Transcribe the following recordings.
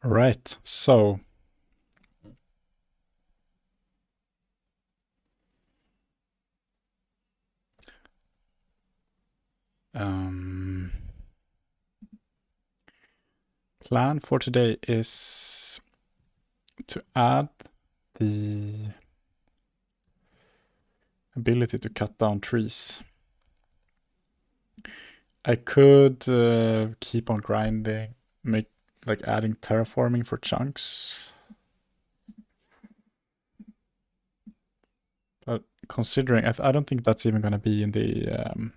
All right, so plan for today is to add the ability to cut down trees. I could keep on grinding, adding terraforming for chunks. But considering, I don't think that's even going to be in the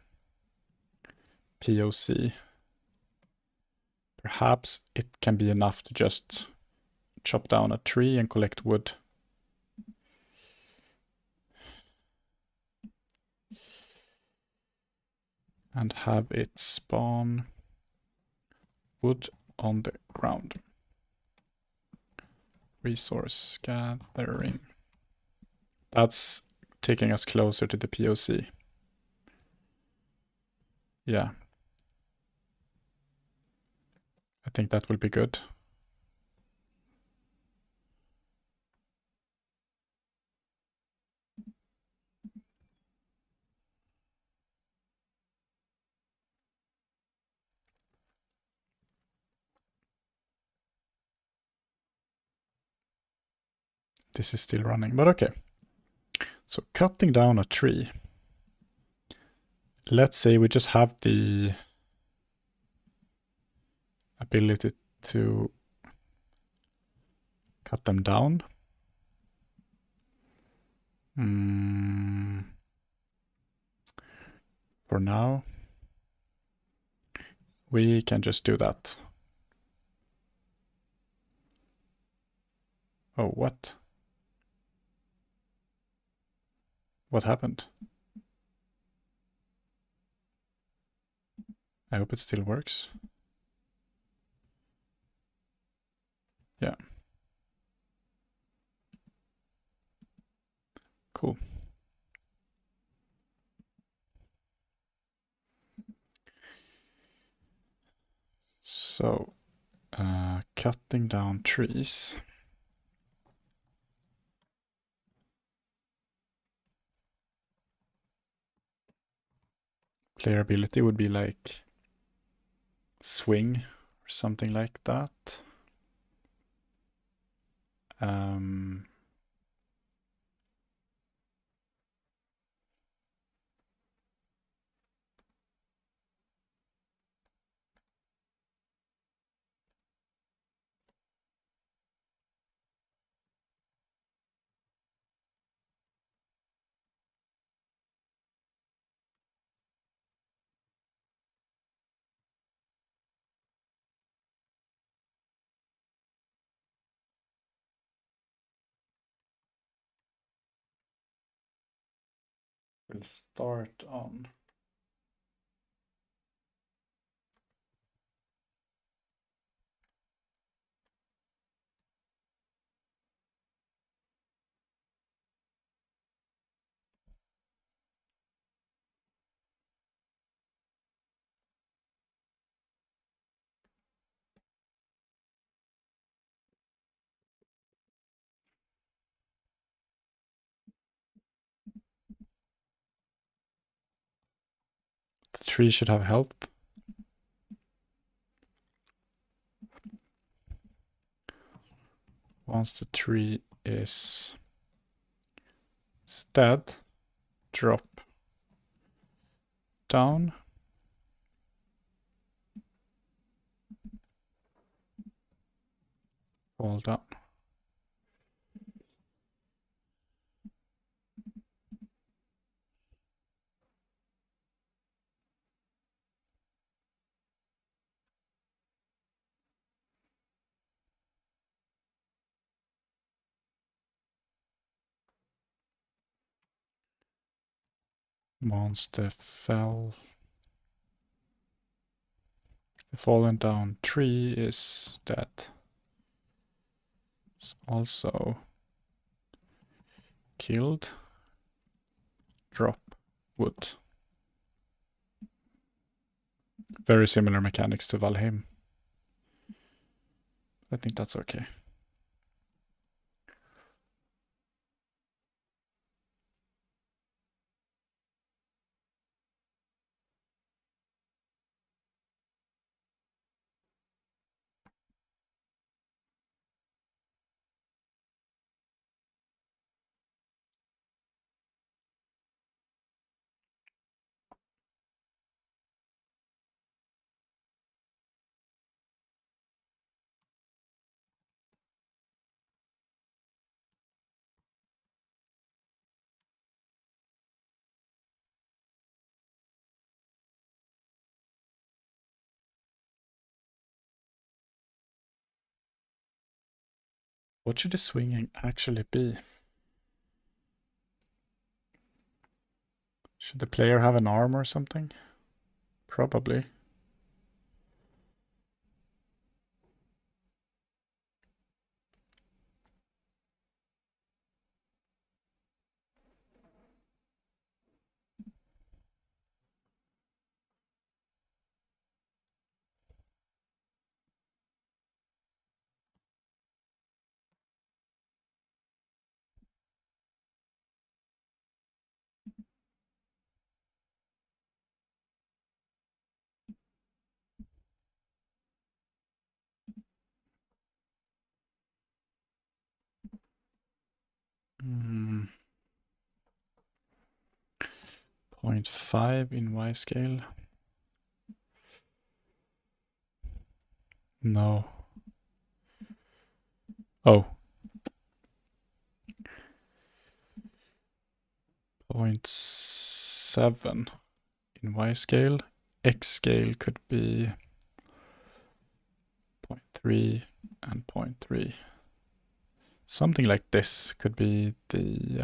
POC. Perhaps it can be enough to just chop down a tree and collect wood. And have it spawn wood on the ground. Resource gathering. That's taking us closer to the POC. Yeah. I think that will be good. This is still running, but okay. So cutting down a tree. Let's say we just have the ability to cut them down. For now, we can just do that. Oh, what? What happened? I hope it still works. Yeah. Cool. So, cutting down trees. Player ability would be like swing or something like that. We'll start on the tree should have health. Once the tree is dead, drop down. Fall down. Once the fallen down tree is dead. It's also killed. Drop wood. Very similar mechanics to Valheim. I think that's okay. What should the swinging actually be? Should the player have an arm or something? Probably. Mm. 0.5 in Y scale. No. Oh. 0.7 in Y scale. X scale could be 0.3 and 0.3. Something like this could be the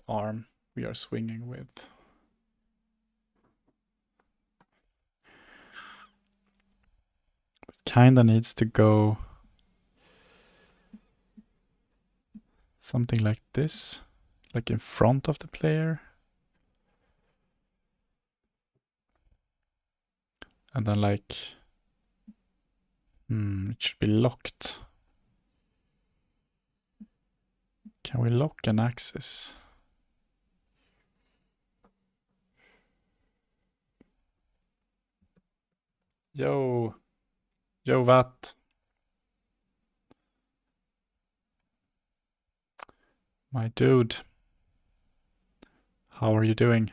arm we are swinging with. It kinda needs to go something like this, like in front of the player. And then like, it should be locked. Can we lock an axis? Yo, Vat. My dude. How are you doing?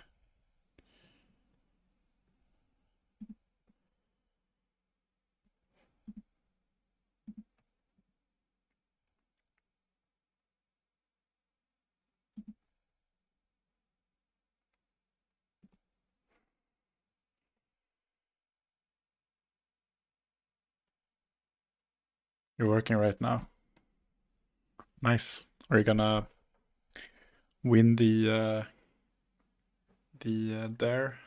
You're working right now. Nice. Are you gonna win the dare?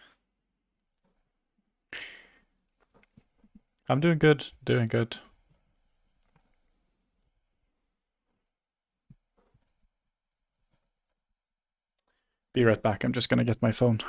I'm doing good. Doing good. Be right back. I'm just gonna get my phone.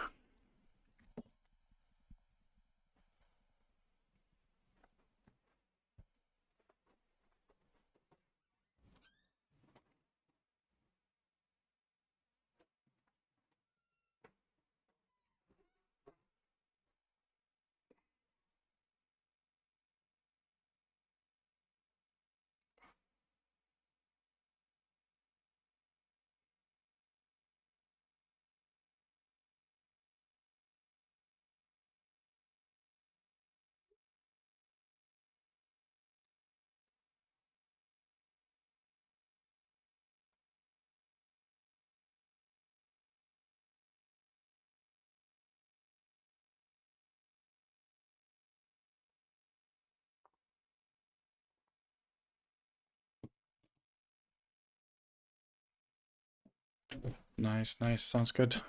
Nice, nice. Sounds good.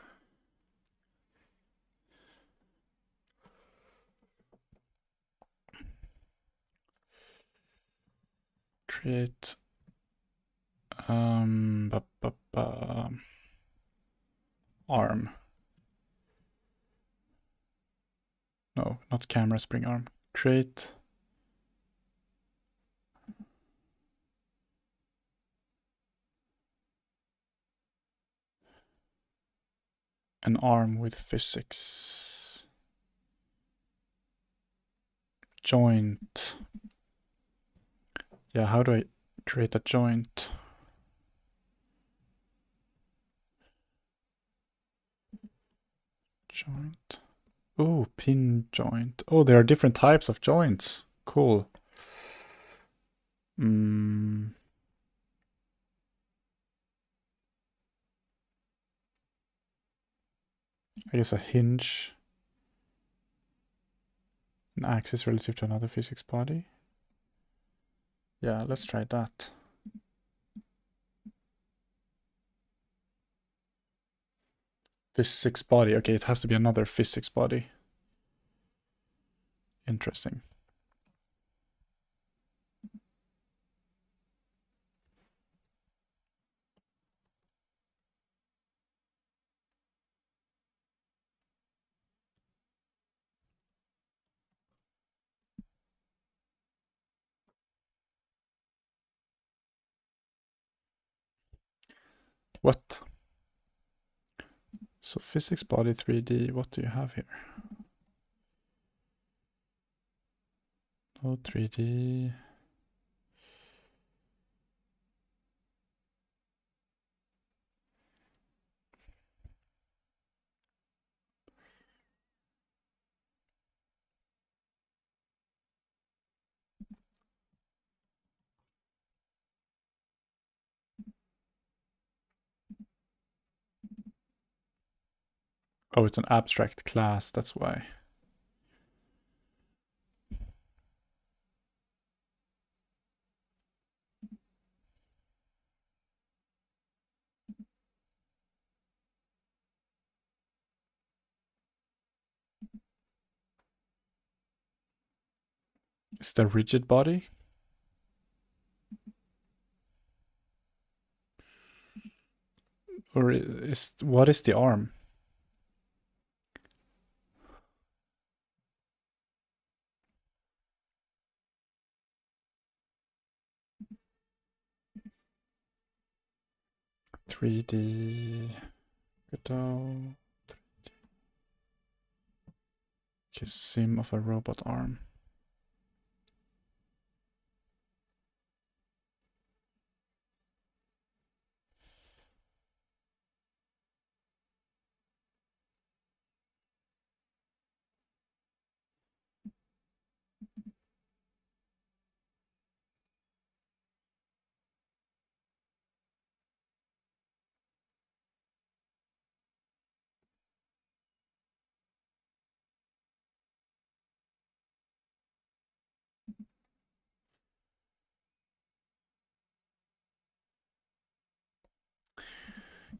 Create arm. No, not camera spring arm. create an arm with physics. Joint. Yeah, how do I create a joint? Joint. Oh, pin joint. Oh, there are different types of joints. Cool. I guess a hinge. An axis relative to another physics body. Yeah, let's try that. Physics body. Okay, it has to be another physics body. Interesting. What? So physics body 3D, what do you have here? Oh, 3D. Oh, it's an abstract class, that's why. Is it a rigid body? Or what is the arm? .3D Godot. Okay, sim of a robot arm.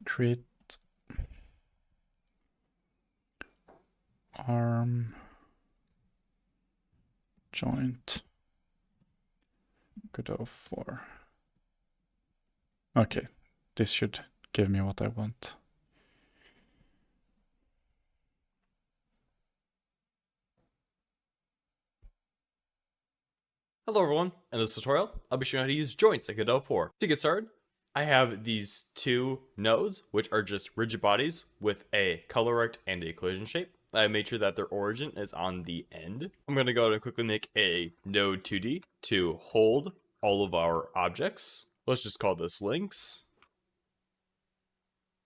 Create arm joint Godot 4. Okay, this should give me what I want. Hello everyone, in this tutorial, I'll be showing how to use joints in Godot 4. To get started, I have these two nodes, which are just rigid bodies with a color rect and a collision shape. I made sure that their origin is on the end. I'm going to go and quickly make a node 2D to hold all of our objects. Let's just call this links.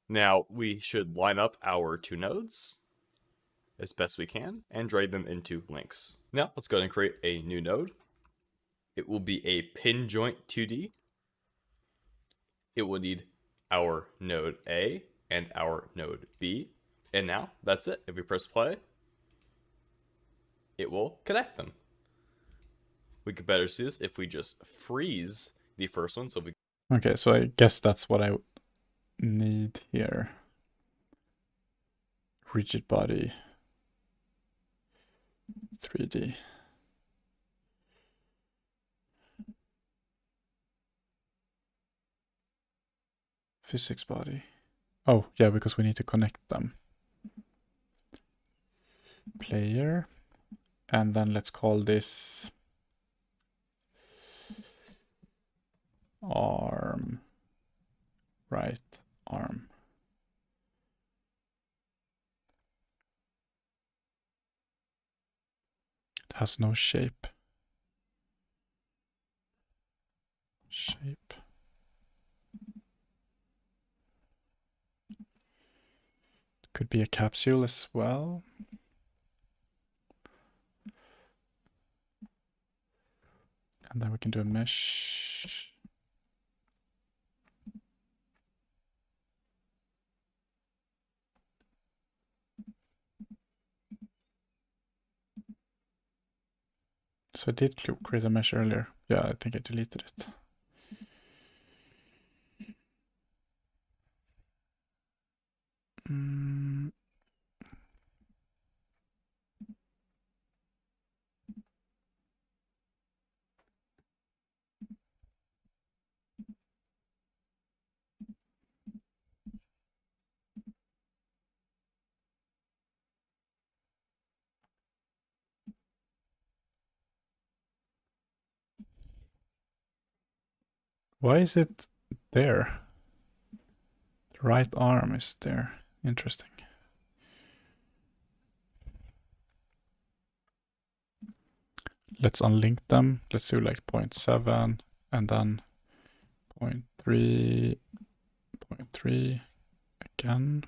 Now we should line up our two nodes as best we can and drag them into links. Now let's go ahead and create a new node. It will be a pin joint 2D. It will need our node A and our node B. And now that's it. If we press play, it will connect them. We could better see this if we just freeze the first one. So we Okay, so I guess that's what I need here. Rigid body 3D. Physics body. Oh, yeah, because we need to connect them. Player And then let's call this arm, right arm. It has no shape. Shape. Could be a capsule as well. And then we can do a mesh. So I did create a mesh earlier. Yeah, I think I deleted it. Why is it there? The right arm is there. Interesting. Let's unlink them. Let's do like 0.7 and then 0.3, 0.3 again.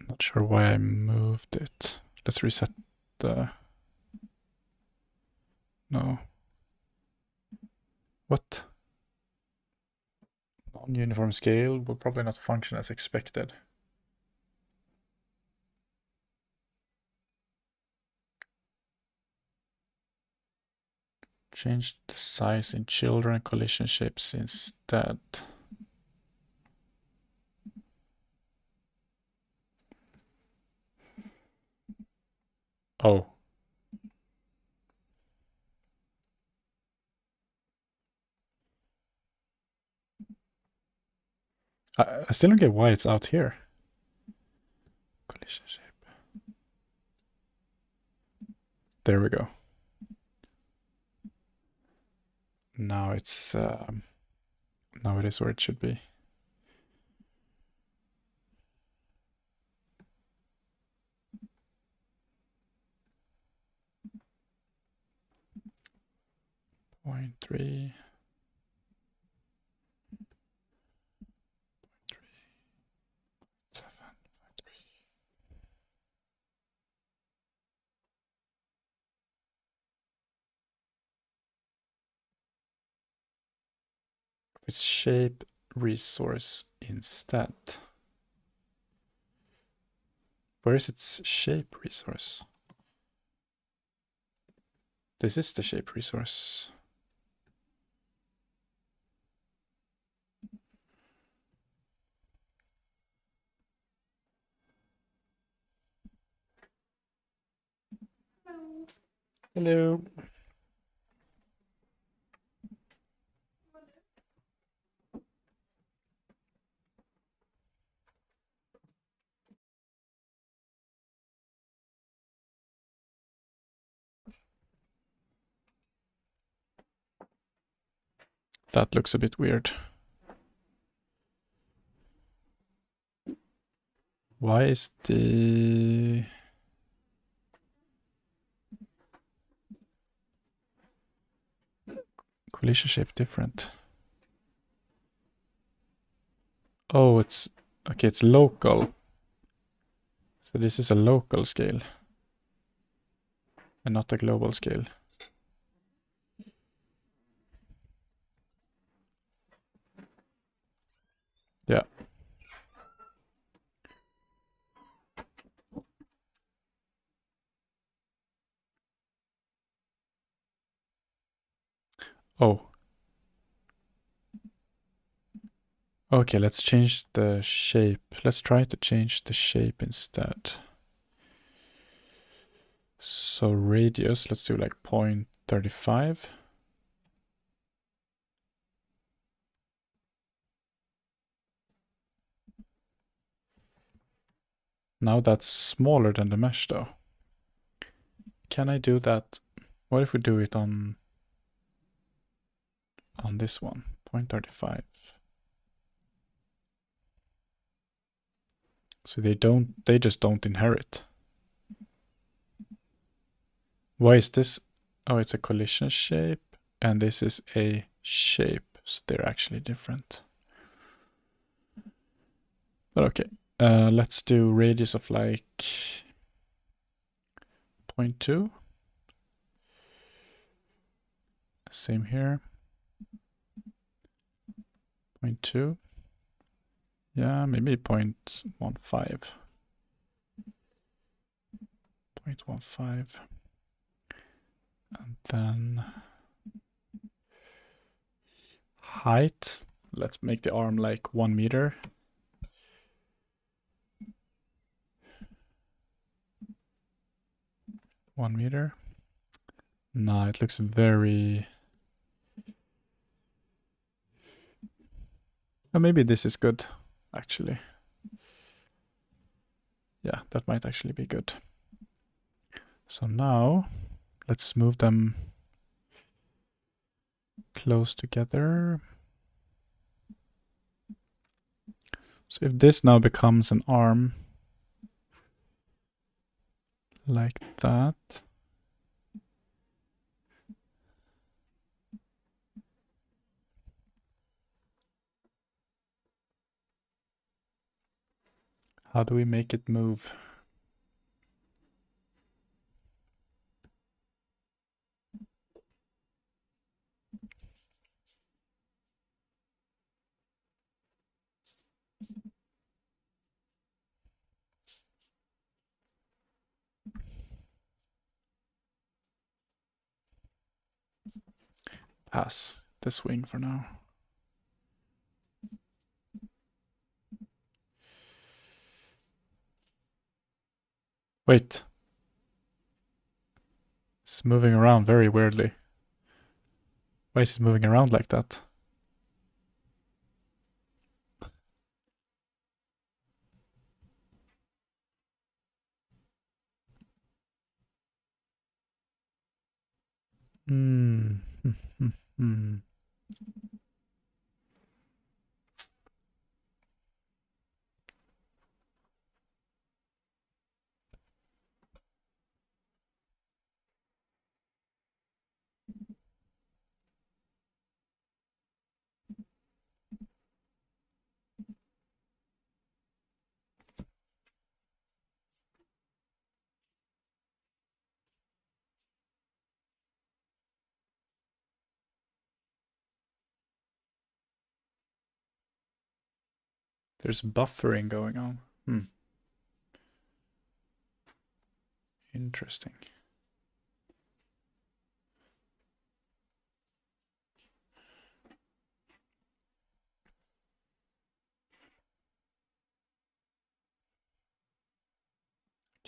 Not sure why I moved it. Let's reset the... No. What? Non-uniform scale will probably not function as expected. Change the size in children collision shapes instead. Oh. I still don't get why it's out here. Collision shape. There we go. Now it's now it is where it should be. Point 3. It's shape resource instead. Where is its shape resource? This is the shape resource. Hello. That looks a bit weird. Why is the collision shape different? Oh, it's okay, it's local. So this is a local scale and not a global scale. Yeah. Oh. Okay, let's change the shape. Let's try to change the shape instead. So radius, let's do like 0.35. Now that's smaller than the mesh though. Can I do that? What if we do it on this one, 0.35? So they just don't inherit. Why is this? Oh, it's a collision shape, and this is a shape, so they're actually different. But okay, let's do radius of like 0.2. Same here. 0.2. Yeah, maybe 0.15. 0.15. And then height. Let's make the arm like 1 meter. Nah, it looks very... Oh, maybe this is good, actually. Yeah, that might actually be good. So now, let's move them close together. So if this now becomes an arm like that, how do we make it move? Pass the swing for now. Wait. It's moving around very weirdly. Why is it moving around like that? Hmm. There's buffering going on. Interesting.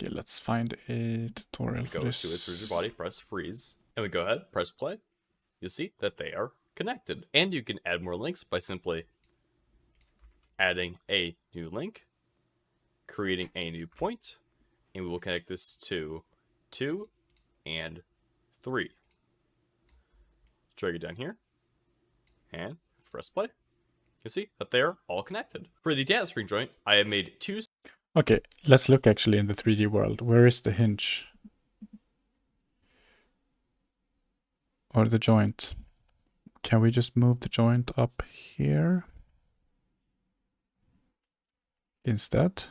Okay, let's find a tutorial for this. Go to its rigid body, press freeze, and we go ahead, press play. You'll see that they are connected. And you can add more links by simply adding a new link, creating a new point, and we will connect this to 2 and 3. Drag it down here, and press play. You'll see that they're all connected. For the data spring joint, I have made 2. Okay, let's look actually in the 3D world. Where is the hinge? Or the joint? Can we just move the joint up here instead?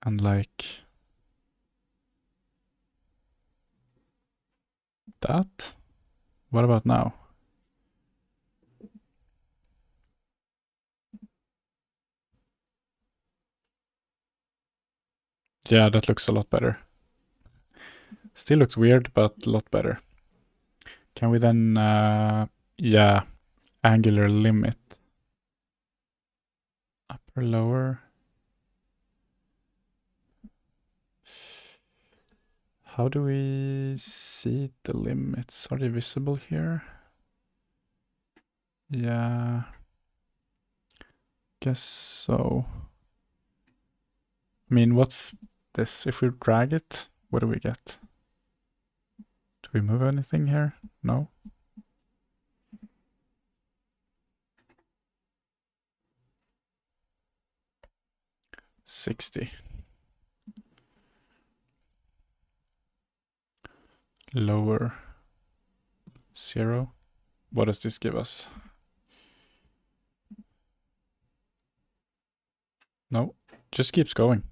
And like that? What about now? Yeah, that looks a lot better. Still looks weird, but a lot better. Can we then, yeah, angular limit. Upper, lower. How do we see the limits? Are they visible here? Yeah. Guess so. I mean, what's this? If we drag it, what do we get? Do we move anything here? No. $60. Lower 0. What does this give us? No, just keeps going.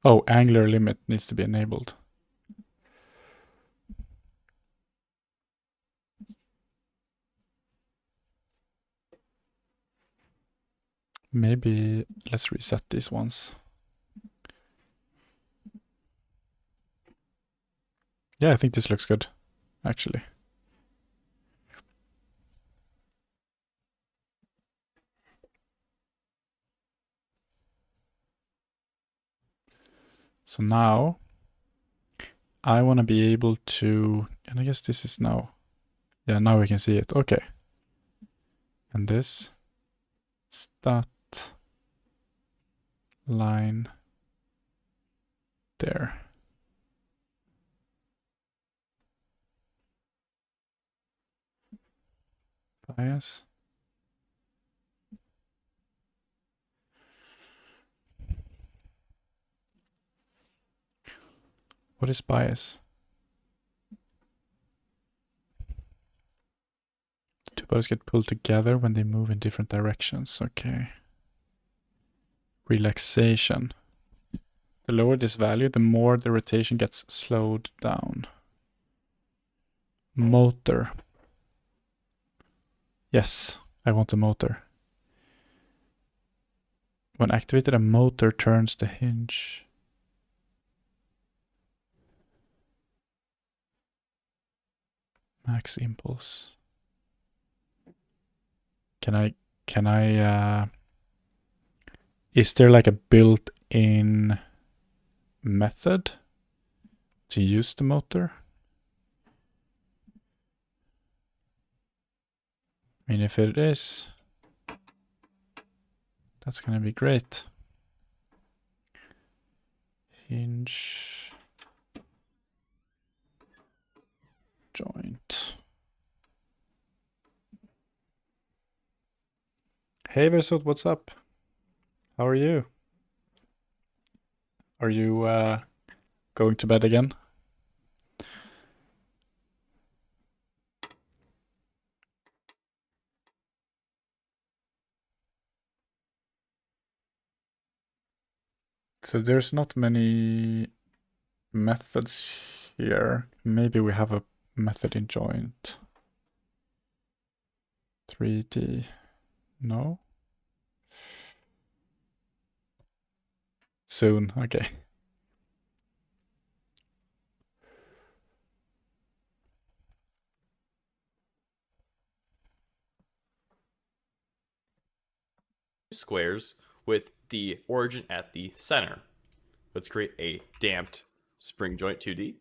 Oh, angular limit needs to be enabled. Maybe let's reset these ones. Yeah, I think this looks good, actually. So now I want to be able to, and I guess this is now, yeah, now we can see it. Okay. And this, it's that line there. Bias. What is bias? The two bodies get pulled together when they move in different directions. Okay. Relaxation. The lower this value, the more the rotation gets slowed down. Motor. Yes, I want a motor. When activated, a motor turns the hinge. Max impulse. Can I, is there like a built-in method to use the motor? I mean, if it is, that's gonna be great. Hinge joint. Hey Versot, what's up? How are you? Are you going to bed again? So there's not many methods here. Maybe we have a method in joint. 3D. No? Soon, okay. Squares with the origin at the center. Let's create a damped spring joint 2D.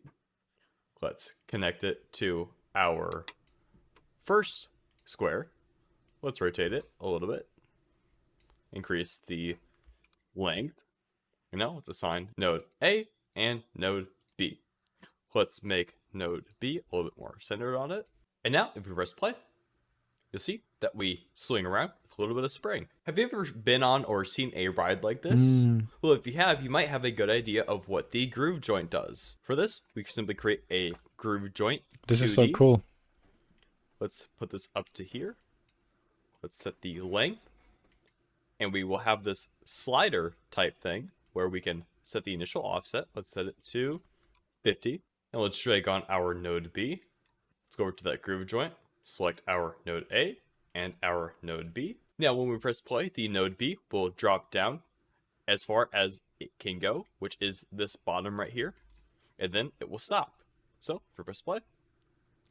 Let's connect it to our first square. Let's rotate it a little bit. Increase the length. And now let's assign node A and node B. Let's make node B a little bit more centered on it. And now if we press play, you'll see that we swing around with a little bit of spring. Have you ever been on or seen a ride like this? Well, if you have, you might have a good idea of what the groove joint does. For this, we can simply create a groove joint 2D. This is so cool. Let's put this up to here. Let's set the length. And we will have this slider type thing where we can set the initial offset. Let's set it to 50. And let's drag on our node B. Let's go over to that groove joint. Select our node A and our node B. Now when we press play, the node B will drop down as far as it can go, which is this bottom right here, and then it will stop. So if we press play,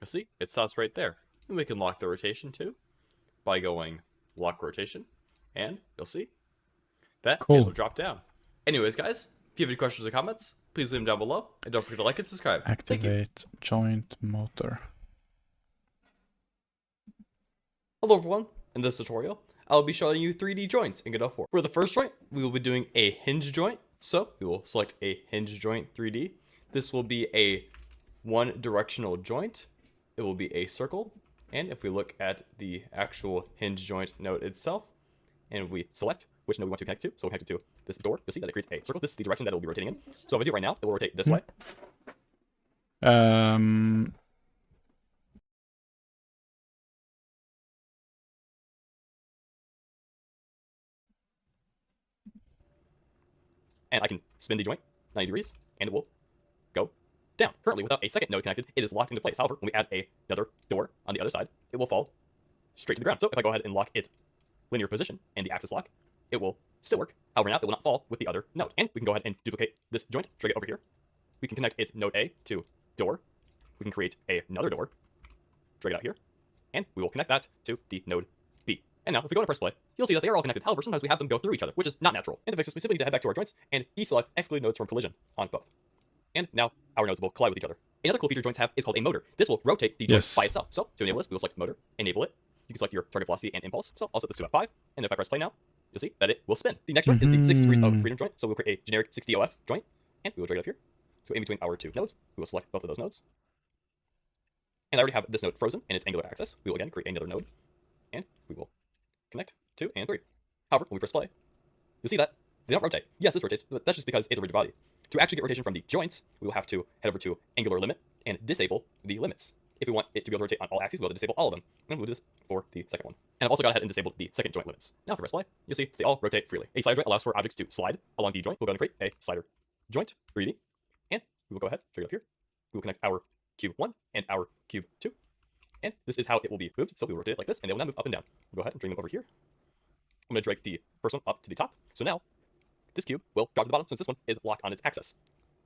you'll see it stops right there. And we can lock the rotation too by going lock rotation, and you'll see that Cool. it will drop down. Anyways, guys, if you have any questions or comments, please leave them down below, and don't forget to like and subscribe. Thank you. Activate joint motor. Hello everyone, in this tutorial, I'll be showing you 3D joints in Godot 4. For the first joint, we will be doing a hinge joint. So we will select a hinge joint 3D. This will be a one directional joint. It will be a circle. And if we look at the actual hinge joint node itself, and we select which node we want to connect to, so we'll connect it to this door, you'll see that it creates a circle. This is the direction that it will be rotating in. So if I do it right now, it will rotate this way. And I can spin the joint 90 degrees, and it will go down. Currently, without a second node connected, it is locked into place. However, when we add another door on the other side, it will fall straight to the ground. So if I go ahead and lock its linear position and the axis lock, it will still work. However, now it will not fall with the other node. And we can go ahead and duplicate this joint, drag it over here. We can connect its node A to door. We can create another door, drag it out here, and we will connect that to the node B. And now, if we go to press play, you'll see that they are all connected. However, sometimes we have them go through each other, which is not natural. And to fix this, we simply need to head back to our joints and deselect exclude nodes from collision on both. And now our nodes will collide with each other. Another cool feature joints have is called a motor. This will rotate the joint by itself. So to enable this, we will select motor, enable it. You can select your target velocity and impulse. So I'll set this to F5, and if I press play now, you'll see that it will spin. The next joint is the 6 degrees of freedom joint. So we'll create a generic 6DOF joint, and we will drag it up here. So in between our two nodes, we will select both of those nodes. And I already have this node frozen in its angular axis. We will again create another node, and we will connect 2 and 3. However, when we press play, you'll see that they don't rotate. Yes, this rotates, but that's just because it's a rigid body. To actually get rotation from the joints, we will have to head over to angular limit and disable the limits. If we want it to be able to rotate on all axes, we'll have to disable all of them. And we'll do this for the second one. And I've also gone ahead and disabled the second joint limits. Now if we press play, you'll see they all rotate freely. A slider joint allows for objects to slide along the joint. We'll go ahead and create a slider joint 3D. And we will go ahead, drag it up here. We will connect our cube 1 and our cube 2. And this is how it will be moved. So we will rotate it like this, and they will now move up and down. We'll go ahead and drag them over here. I'm going to drag the first one up to the top. So now, this cube will drop to the bottom since this one is locked on its axis.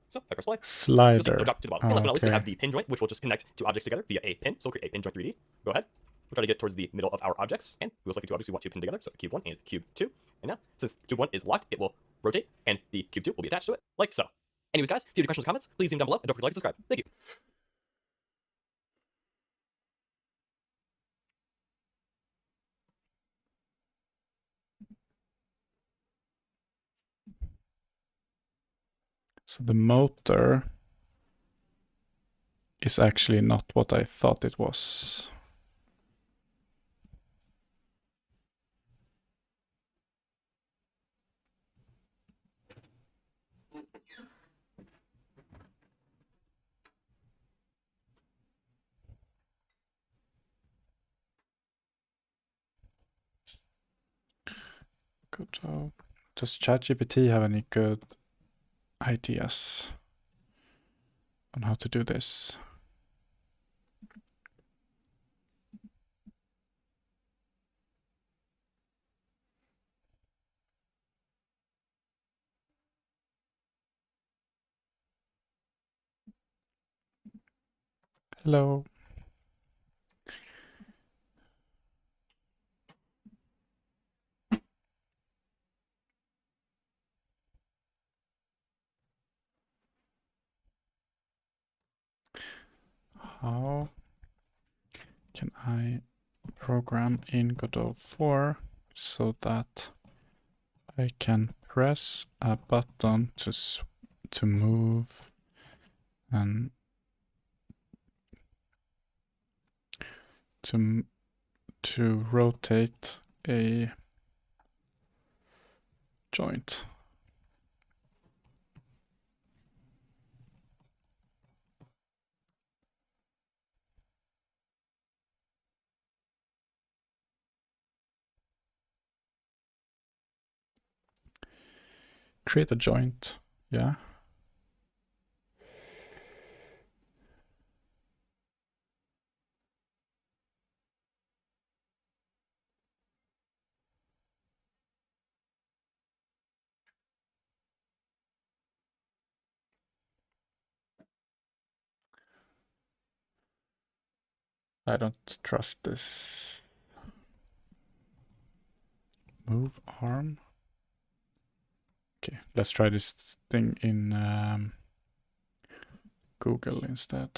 So if I press play, Slider. you'll see it'll drop to the bottom. And last but not least, we have the pin joint, which will just connect two objects together via a pin. So we'll create a pin joint 3D. Go ahead. We'll try to get it towards the middle of our objects. And we will select the two objects we want to pin together. So cube 1 and cube 2. And now, since cube 1 is locked, it will rotate, and the cube 2 will be attached to it, like so. Anyways, guys, if you have any questions or comments, please leave them down below, and don't forget to like and subscribe. Thank you. So the motor is actually not what I thought it was. Godot. Does ChatGPT have any good ideas on how to do this? Hello. How can I program in Godot 4 so that I can press a button to move and to rotate a joint? Create a joint, yeah. I don't trust this. Move arm. Okay, let's try this thing in Google instead.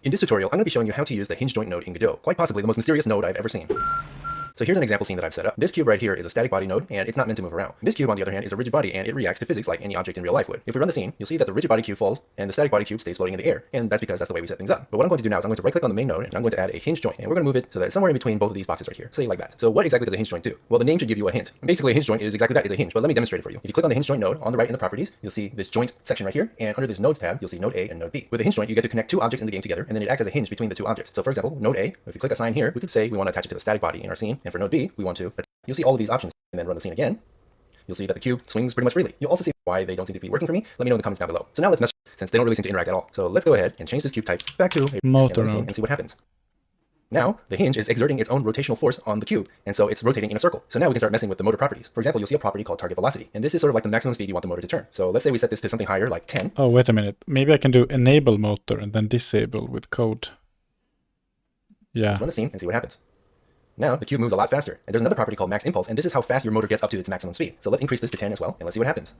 In this tutorial, I'm going to be showing you how to use the hinge joint node in Godot, quite possibly the most mysterious node I've ever seen. So here's an example scene that I've set up. This cube right here is a static body node, and it's not meant to move around. This cube, on the other hand, is a rigid body, and it reacts to physics like any object in real life would. If we run the scene, you'll see that the rigid body cube falls, and the static body cube stays floating in the air, and that's because that's the way we set things up. But what I'm going to do now is I'm going to right-click on the main node, and I'm going to add a hinge joint, and we're going to move it so that it's somewhere in between both of these boxes right here, say like that. So what exactly does a hinge joint do? Well, the name should give you a hint. Basically, a hinge joint is exactly that, it's a hinge, but let me demonstrate it for you. If you click on the hinge joint node on the right in the properties, you'll see this joint section right here, and under this nodes tab, you'll see node A and node B. With a hinge joint, you get to connect two objects in the game together, and then it acts as a hinge between the two objects. So for example, node A, if you click assign here, we could say we want to attach it to the static body in our scene, and for node B, we want to. You'll see all of these options, and then run the scene again. You'll see that the cube swings pretty much freely. You'll also see why they don't seem to be working for me. Let me know in the comments down below. So now let's mess, since they don't really seem to interact at all. So let's go ahead and change this cube type back to a motor node and see what happens. Now, the hinge is exerting its own rotational force on the cube, and so it's rotating in a circle. So now we can start messing with the motor properties. For example, you'll see a property called target velocity, and this is sort of like the maximum speed you want the motor to turn. So let's say we set this to something higher, like 10. Oh, wait a minute. Maybe I can do enable motor and then disable with code. Yeah. Let's run the scene and see what happens. Now, the cube moves a lot faster, and there's another property called max impulse, and this is how fast your motor gets up to its maximum speed. So let's increase this to 10 as well, and let's see what happens.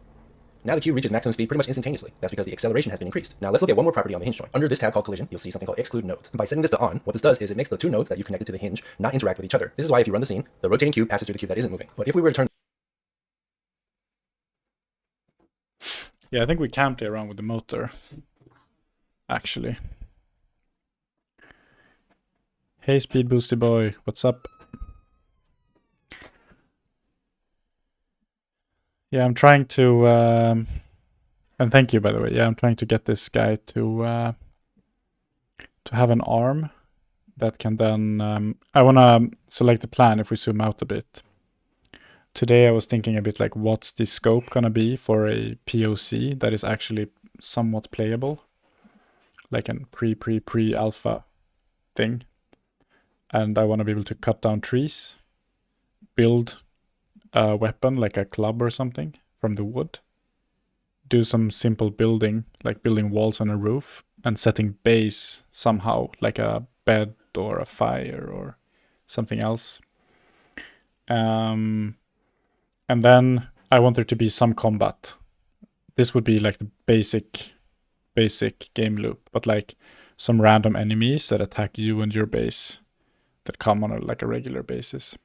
Now the cube reaches maximum speed pretty much instantaneously. That's because the acceleration has been increased. Now let's look at one more property on the hinge joint. Under this tab called collision, you'll see something called exclude nodes. And by setting this to on, what this does is it makes the two nodes that you connected to the hinge not interact with each other. This is why if you run the scene, the rotating cube passes through the cube that isn't moving. But if we were to turn... Yeah, I think we can play around with the motor, actually. Hey, Speed Boosty Boy, what's up? Yeah, I'm trying to, and thank you, by the way. Yeah, I'm trying to get this guy to have an arm that can then, I want to select the plan if we zoom out a bit. Today I was thinking a bit like, what's the scope gonna be for a POC that is actually somewhat playable? Like an pre-alpha thing. And I want to be able to cut down trees, build a weapon like a club or something from the wood, do some simple building like building walls on a roof and setting base somehow like a bed or a fire or something else, and then I want there to be some combat. This would be like the basic game loop, but like some random enemies that attack you and your base that come on like a regular basis.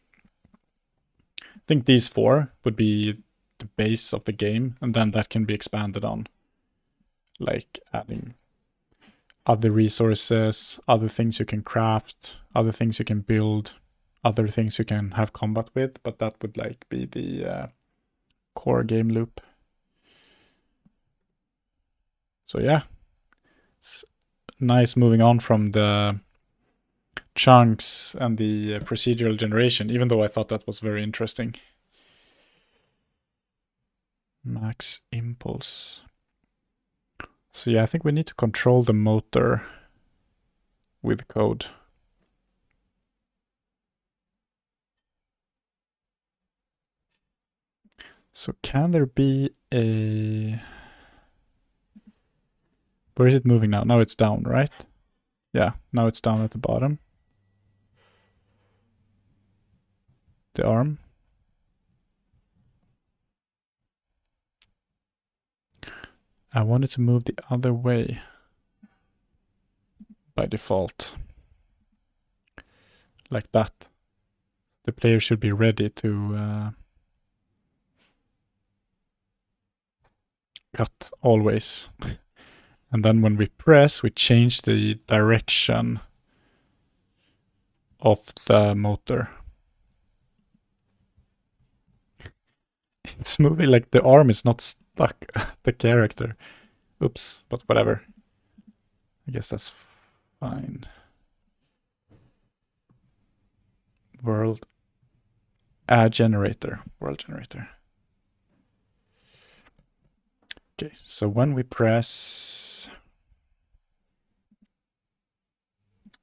I think these four would be the base of the game, and then that can be expanded on, like adding other resources, other things you can craft, other things you can build, other things you can have combat with, but that would like be the core game loop. So yeah, it's nice moving on from the chunks and the procedural generation, even though I thought that was very interesting. Max impulse. So yeah, I think we need to control the motor with code. So can there be a... Where is it moving now? Now it's down, right? Yeah, now it's down at the bottom. The arm. I want it to move the other way by default. Like that. The player should be ready to cut always. And then when we press, we change the direction of the motor. It's moving like the arm is not stuck at the character. Oops, but whatever. I guess that's fine. World generator. World generator. Okay, so when we press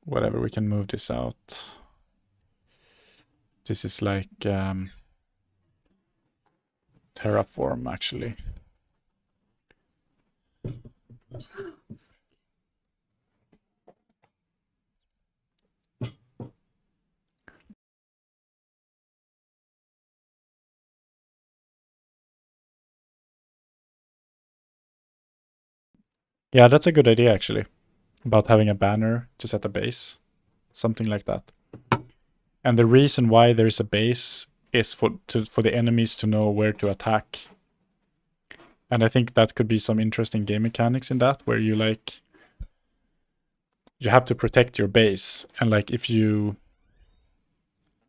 whatever, we can move this out. This is like Terraform actually. Yeah, that's a good idea actually. about having a banner to set a base, something like that. And the reason why there is a base is for the enemies to know where to attack. And I think that could be some interesting game mechanics in that, where you like, you have to protect your base, and like if you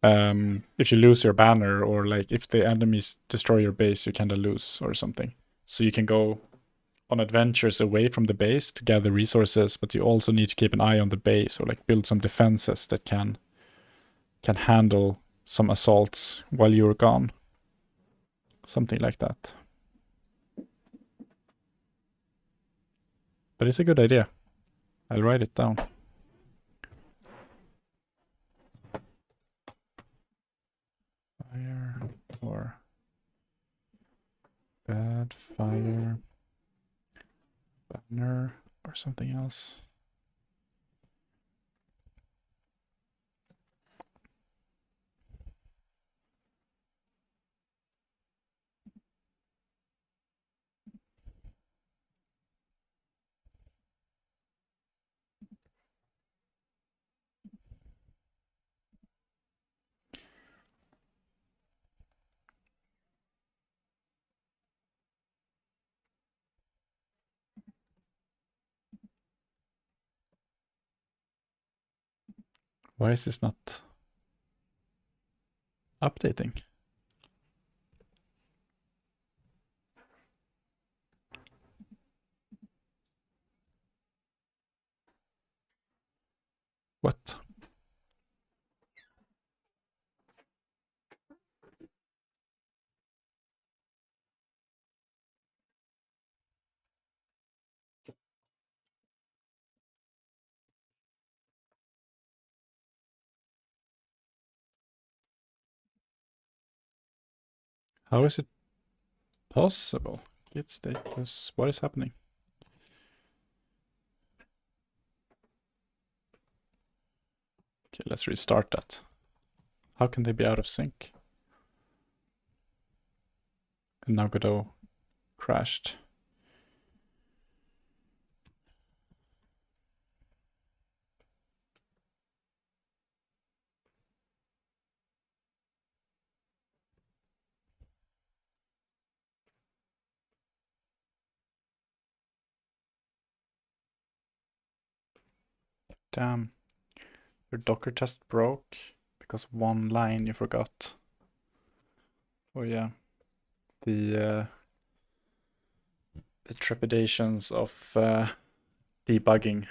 lose your banner, or like if the enemies destroy your base, you kind of lose or something. So you can go on adventures away from the base to gather resources, but you also need to keep an eye on the base, or like build some defenses that can handle some assaults while you're gone. Something like that. But it's a good idea. I'll write it down. Fire or bad fire banner or something else. Why is this not updating? What? How is it possible? Git status. What is happening? Okay, let's restart that. How can they be out of sync? And now Godot crashed. Damn. Your Docker test broke because one line you forgot. Oh yeah. The trepidations of debugging.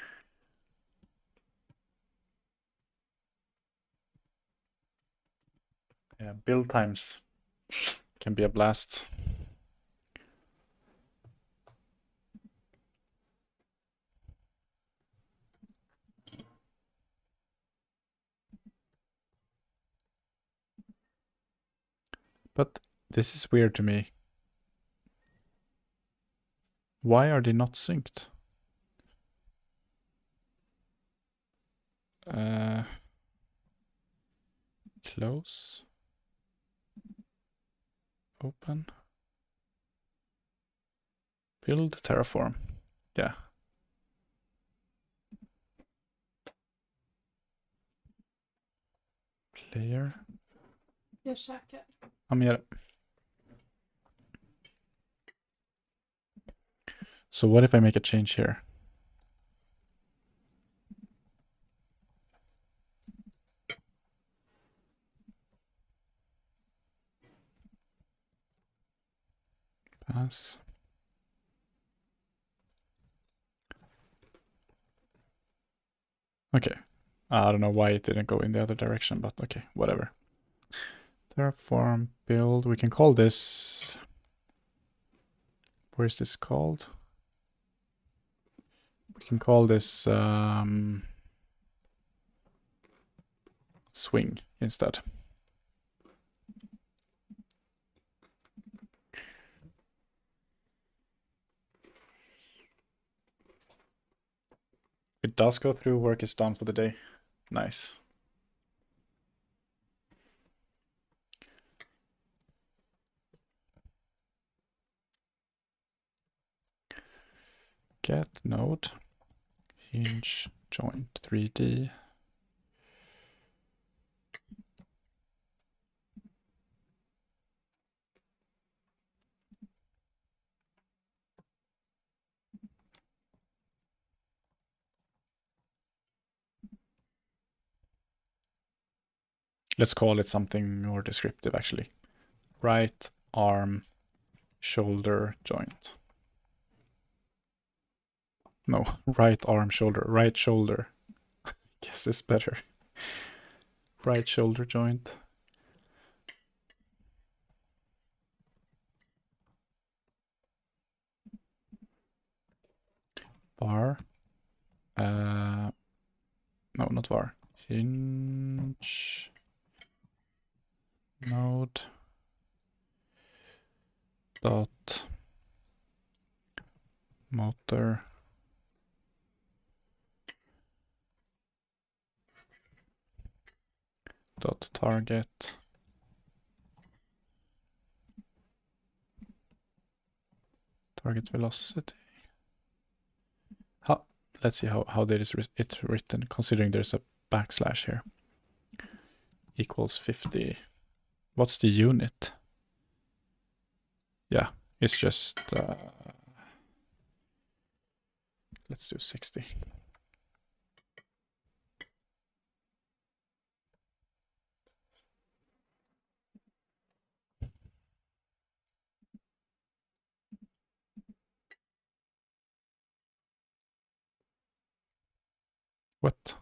Yeah, build times can be a blast. But this is weird to me. Why are they not synced? Close. Open. Build Terraform. Yeah. Player. Jag käkar. Ja, men gör det. So what if I make a change here? Pass. Okay. I don't know why it didn't go in the other direction, but okay, whatever. Terraform build. We can call this. Where is this called? We can call this swing instead. It does go through, work is done for the day. Nice. Get node hinge joint 3D. Let's call it something more descriptive actually. Right arm shoulder joint. No, right arm shoulder, right shoulder. Guess it's better. Right shoulder joint. Var. No, not var. Hinge node dot motor dot target velocity. Let's see how that is it's written, considering there's a backslash here. Equals 50. What's the unit? Yeah, it's just let's do 60. What?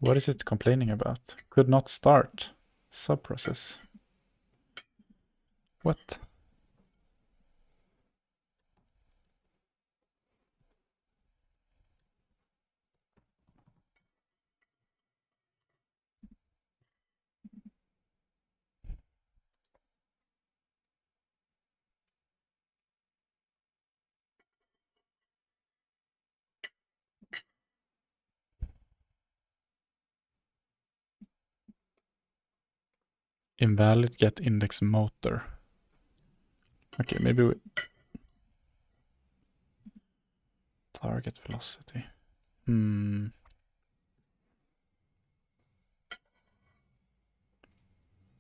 What is it complaining about? Could not start. Subprocess. What? Invalid get index motor. Okay, maybe we... Target velocity.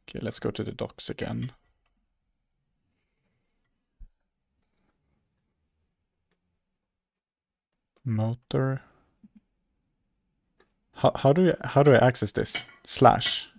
Okay, let's go to the docs again. Motor. How do I access this? Slash.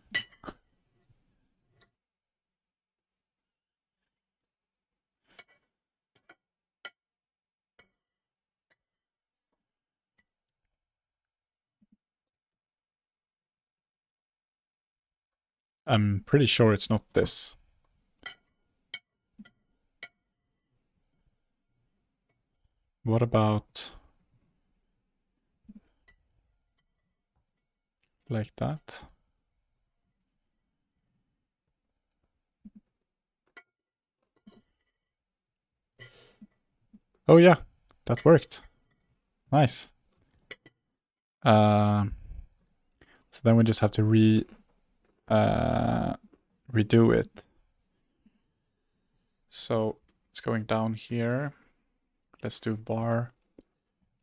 I'm pretty sure it's not this. What about like that? Oh yeah, that worked. Nice. So then we just have to redo it. So it's going down here. Let's do var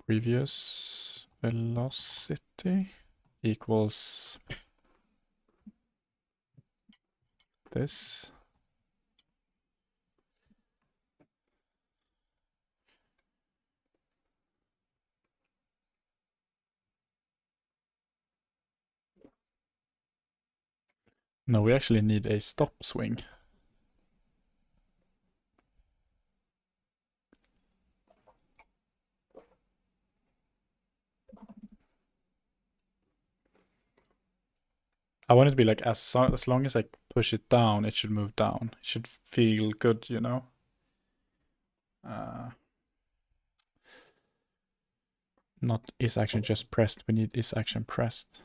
previous velocity equals this. No, we actually need a stop swing. I want it to be like as long as I push it down, it should move down. It should feel good, you know? Not is action just pressed, we need is action pressed.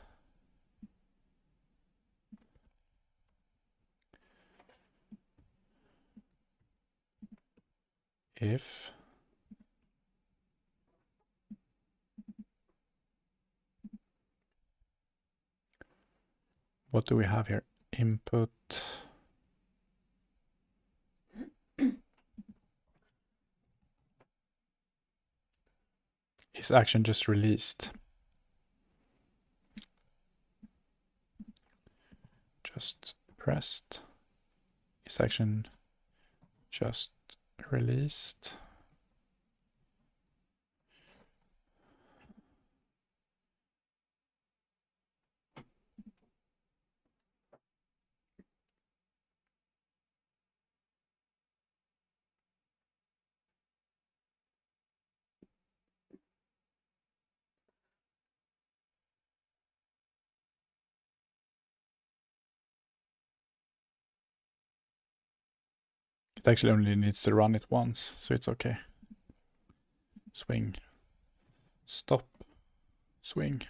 If what do we have here? Input His action just released. Just pressed. His action just released. It actually only needs to run it once, so it's okay. Swing. Stop. Swing.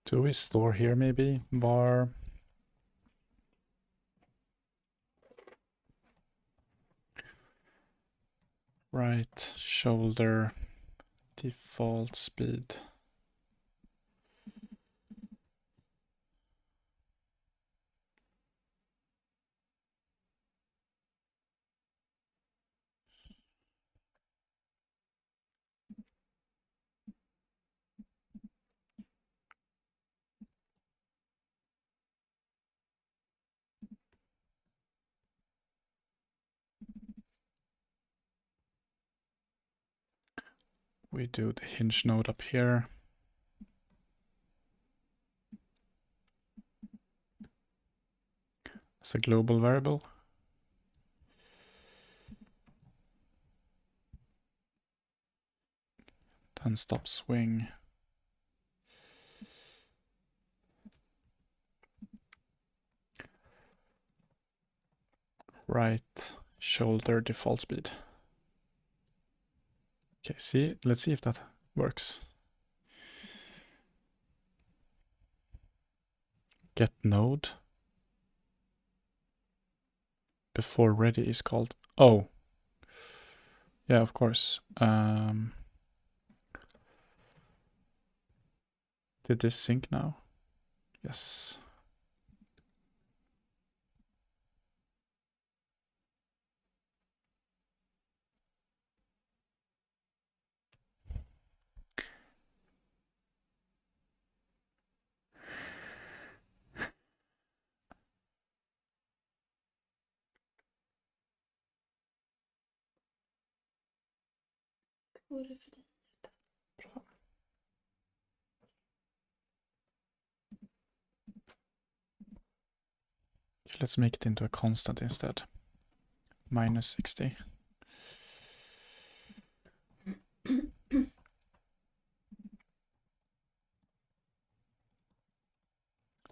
Do we store here maybe? Var. Right shoulder default speed. We do the hinge node up here. As a global variable. Then stop swing. Right shoulder default speed. Okay, see, let's see if that works. Get node before ready is called. Oh, yeah, of course. Did this sync now? Yes. What if it Let's make it into a constant instead. Minus 60.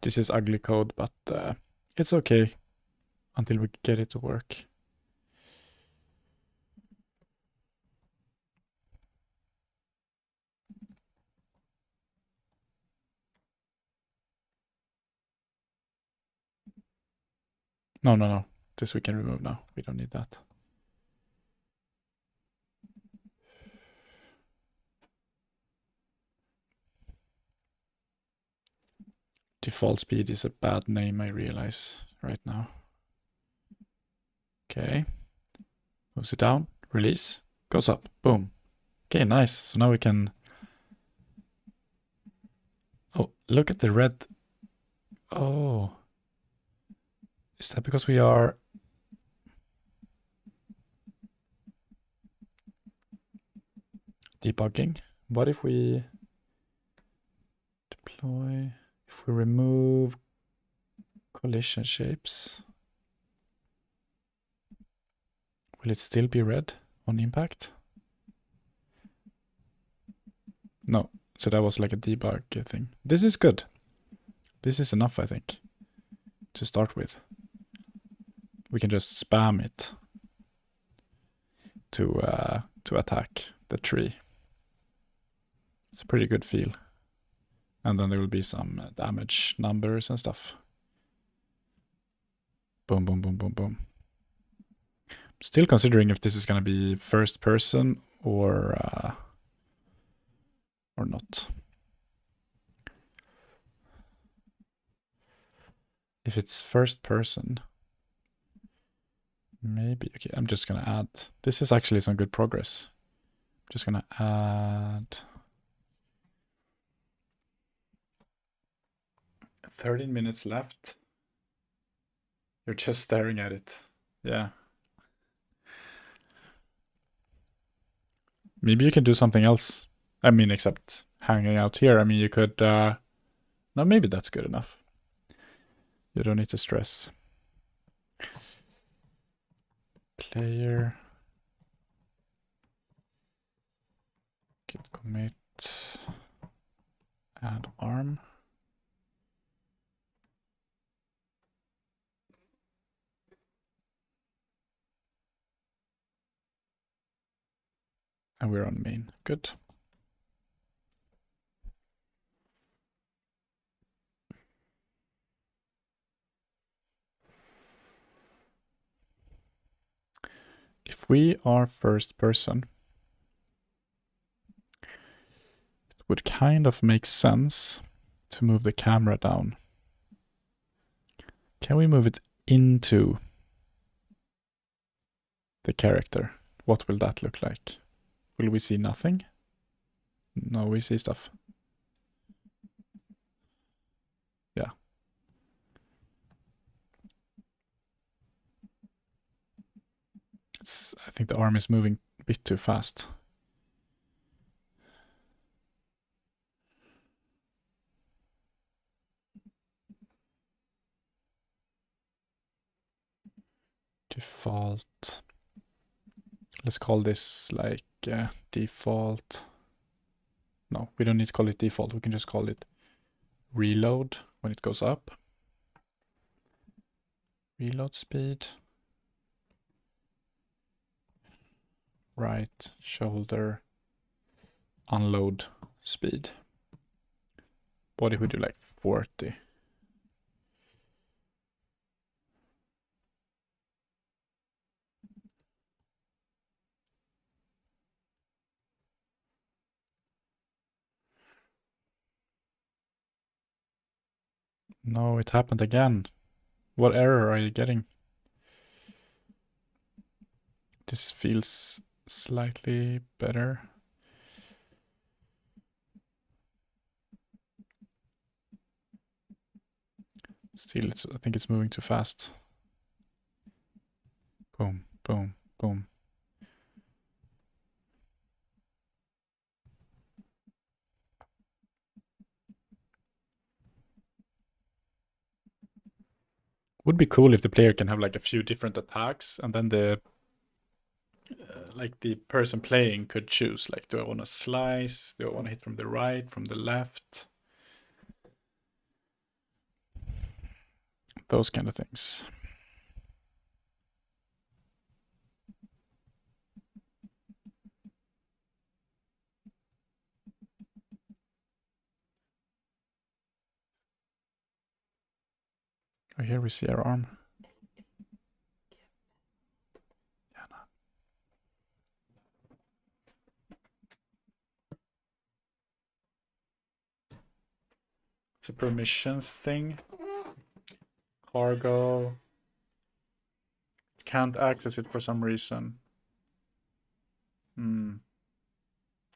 This is ugly code, but it's okay until we get it to work. No. This we can remove now. We don't need that. Default speed is a bad name, I realize right now. Okay. Moves it down. Release. Goes up. Boom. Okay, nice. So now we can... Oh, look at the red. Oh. Is that because we are... debugging? What if we deploy... If we remove collision shapes, will it still be red on impact? No, so that was like a debug thing. This is good. This is enough, I think, to start with. We can just spam it to attack the tree. It's a pretty good feel. And then there will be some damage numbers and stuff. Boom, boom, boom, boom, boom. Still considering if this is going to be first person or not. If it's first person, maybe. Okay, I'm just going to add. This is actually some good progress. I'm just going to add 13 minutes left. You're just staring at it. Yeah. Maybe you can do something else. I mean, except hanging out here. I mean, you could... no, maybe that's good enough. You don't need to stress. Player. Git commit. Add arm. And we're on main. Good. If we are first person, it would kind of make sense to move the camera down. Can we move it into the character? What will that look like? Will we see nothing? No, we see stuff. Yeah. I think the arm is moving a bit too fast. Default. Let's call this like default. No, we don't need to call it default. We can just call it reload when it goes up. Reload speed. Right shoulder unload speed. What if we do like 40? No, it happened again. What error are you getting? This feels slightly better. Still, I think it's moving too fast. Boom, boom, boom. Would be cool if the player can have like a few different attacks, and then the like the person playing could choose, like, do I want to slice? Do I want to hit from the right, from the left? Those kind of things. Oh, here we see our arm. It's a permissions thing. Cargo. Can't access it for some reason.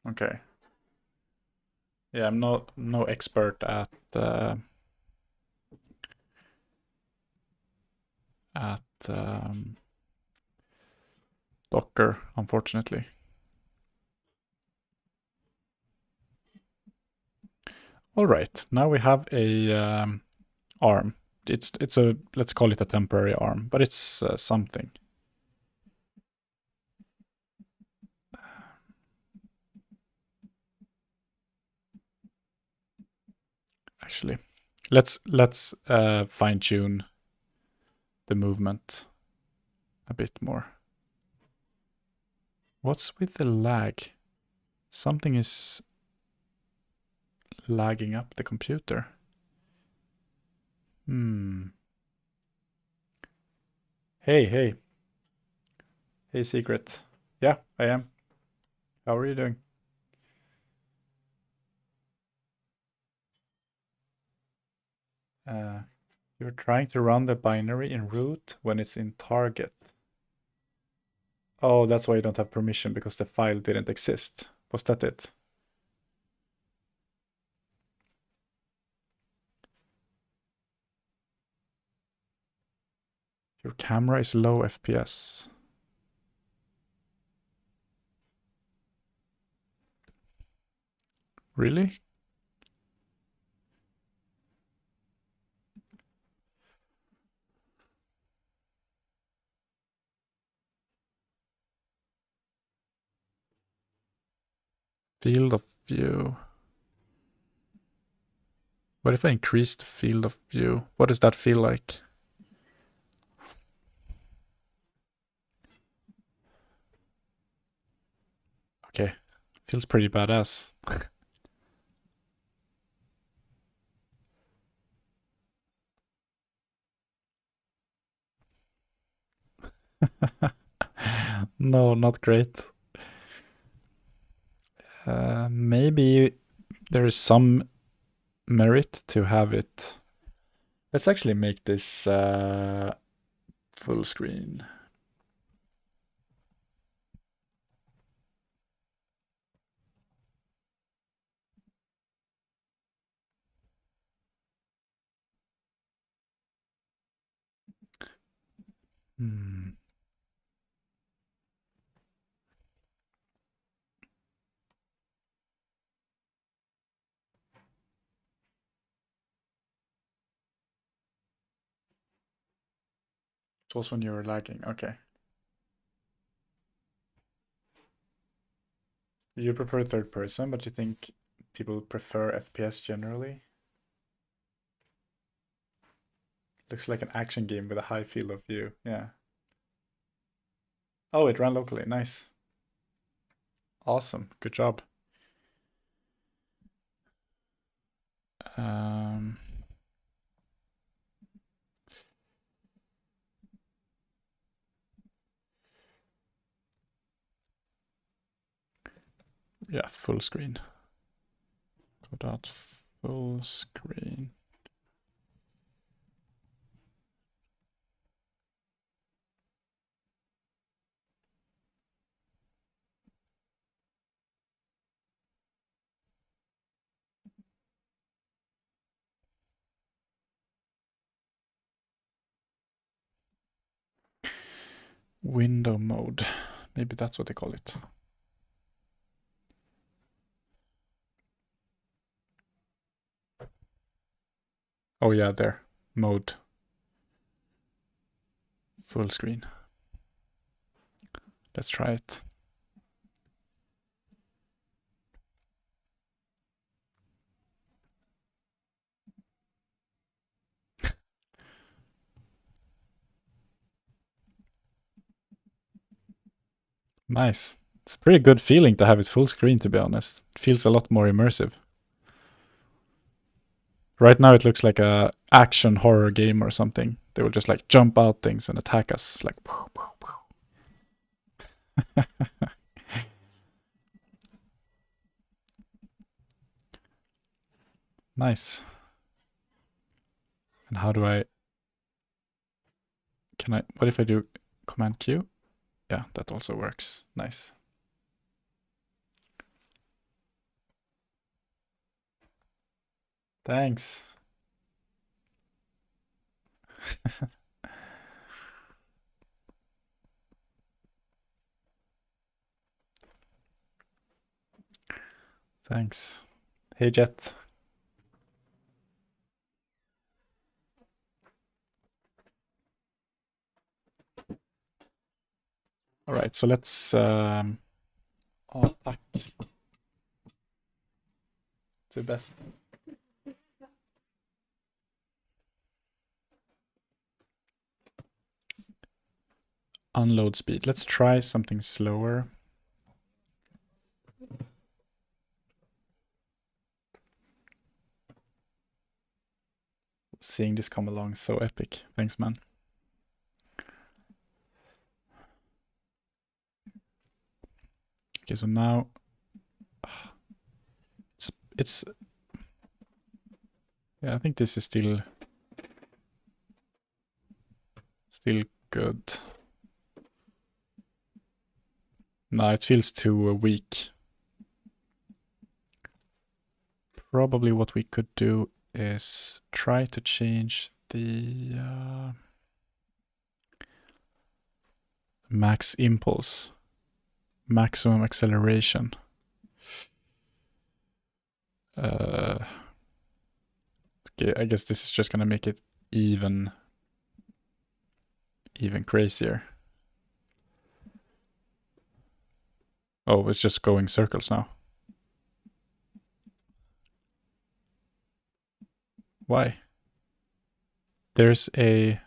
Okay. Yeah, I'm no expert at Docker, unfortunately. All right, now we have a arm. It's a, let's call it a temporary arm, but it's something. Actually, let's fine tune the movement a bit more. What's with the lag? Something is lagging up the computer. Hey. Hey, Secret. Yeah, I am. How are you doing? You're trying to run the binary in root when it's in target. Oh, that's why you don't have permission, because the file didn't exist. Was that it? Your camera is low FPS. Really? Field of view. What if I increase the field of view? What does that feel like? Okay, feels pretty badass. No, not great. Maybe there is some merit to have it. Let's actually make this full screen. Hmm. It was when you were lagging. Okay. You prefer third person, but you think people prefer FPS generally? Looks like an action game with a high field of view. Yeah. Oh, it ran locally. Nice. Awesome. Good job. Um, yeah, full screen. Godot full screen. Window mode. Maybe that's what they call it. Oh yeah, there. Mode. Full screen. Let's try it. Nice. It's a pretty good feeling to have it full screen, to be honest. It feels a lot more immersive. Right now it looks like a action horror game or something. They will just like jump out things and attack us like Nice. And how do I what if I do Command Q? Yeah, that also works. Nice. Thanks. Thanks. Hey, Jet. All right, so let's tack. To best. Unload speed. Let's try something slower. Seeing this come along, so epic. Thanks, man. Okay, so now it's yeah, I think this is still good. No, it feels too weak. Probably what we could do is try to change the max impulse, maximum acceleration. Okay, I guess this is just gonna make it even crazier. Oh, it's just going circles now. Why? There's a...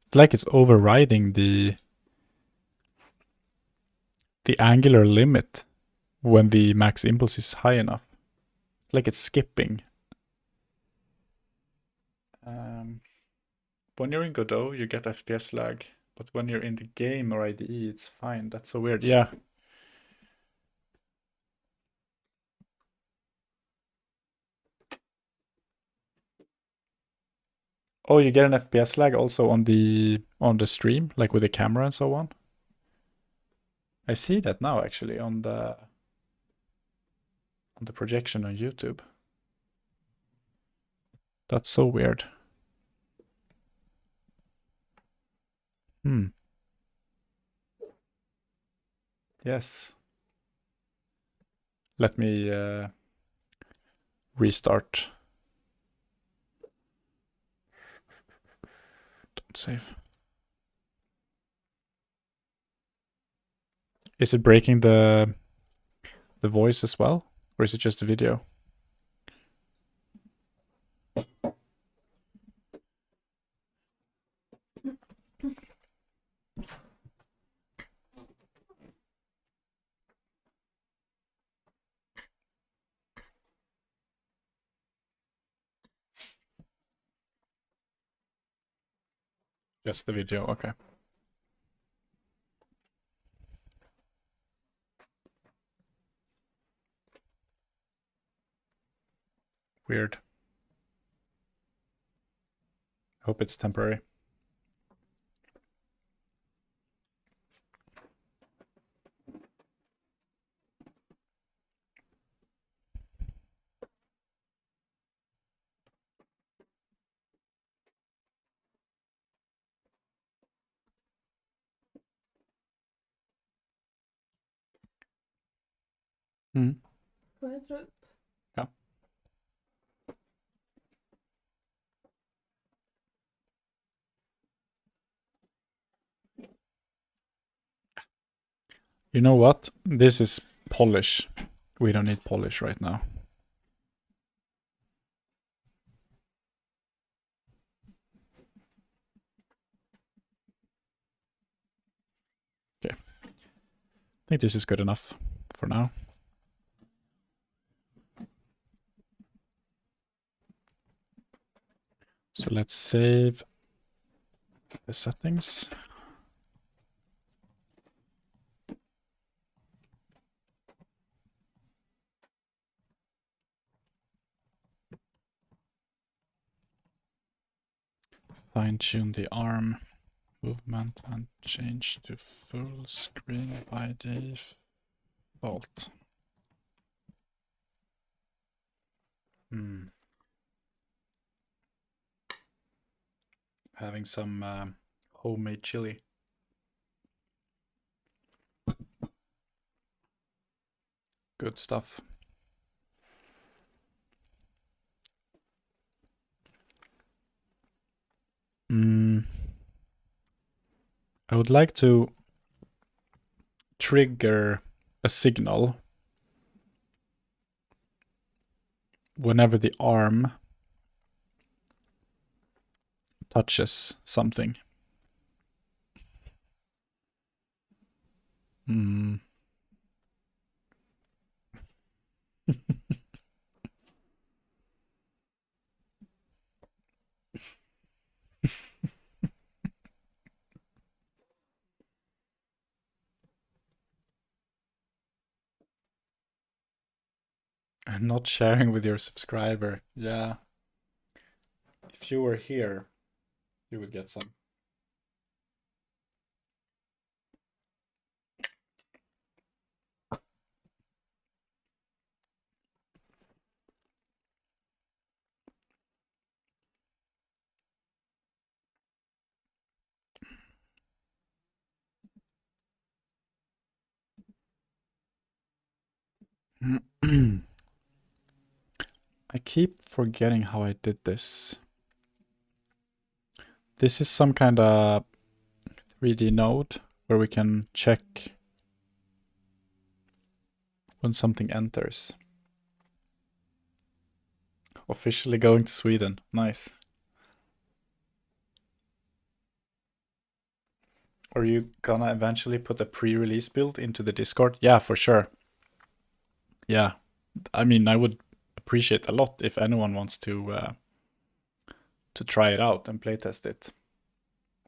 It's like it's overriding the angular limit when the max impulse is high enough. It's like it's skipping. When you're in Godot, you get FPS lag, but when you're in the game or IDE, it's fine. That's so weird. Yeah. Oh, you get an FPS lag also on the stream, like with the camera and so on. I see that now actually on the projection on YouTube. That's so weird. Yes. Let me restart. Don't save. Is it breaking the voice as well? Or is it just the video? Just the video, okay. Weird. Hope it's temporary. Mm. Får jag dra upp? Ja. You know what? This is polish. We don't need polish right now. Okay. I think this is good enough for now. So let's save the settings. Fine-tune the arm movement and change to full screen by default. Having some homemade chili. Good stuff. I would like to trigger a signal whenever the arm touches something. Not sharing with your subscriber. Yeah. If you were here, you would get some. I keep forgetting how I did this. This is some kind of 3D node where we can check when something enters. Officially going to Sweden. Nice. Are you gonna eventually put a pre-release build into the Discord? Yeah, for sure. Yeah. I mean, I would appreciate a lot if anyone wants to try it out and playtest it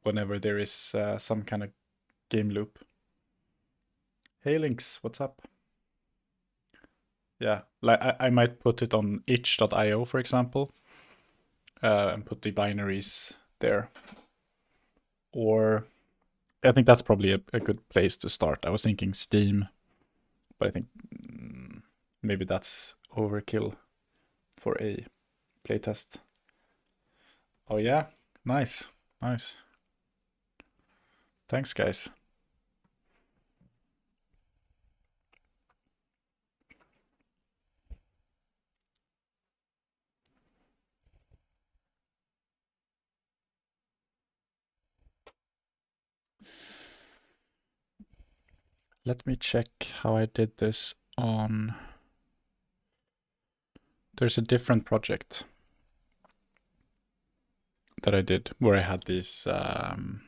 whenever there is some kind of game loop. Hey Lynx, what's up? Yeah, like I might put it on itch.io, for example, and put the binaries there. Or I think that's probably a good place to start. I was thinking Steam, but I think maybe that's overkill for a playtest. Oh yeah, nice, nice. Thanks, guys. Let me check how I did this on... There's a different project that I did where I had this no,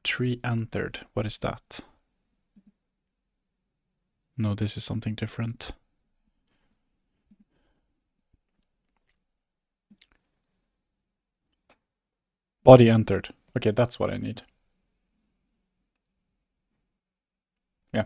tree entered. What is that? No, this is something different. Body entered. Okay, that's what I need. Yeah.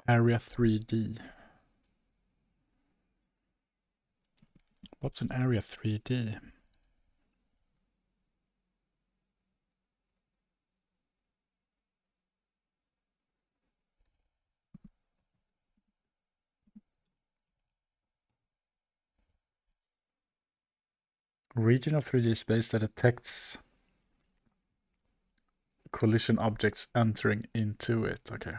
Area 3D. What's an area 3D? Region of 3D space that detects collision objects entering into it. Okay.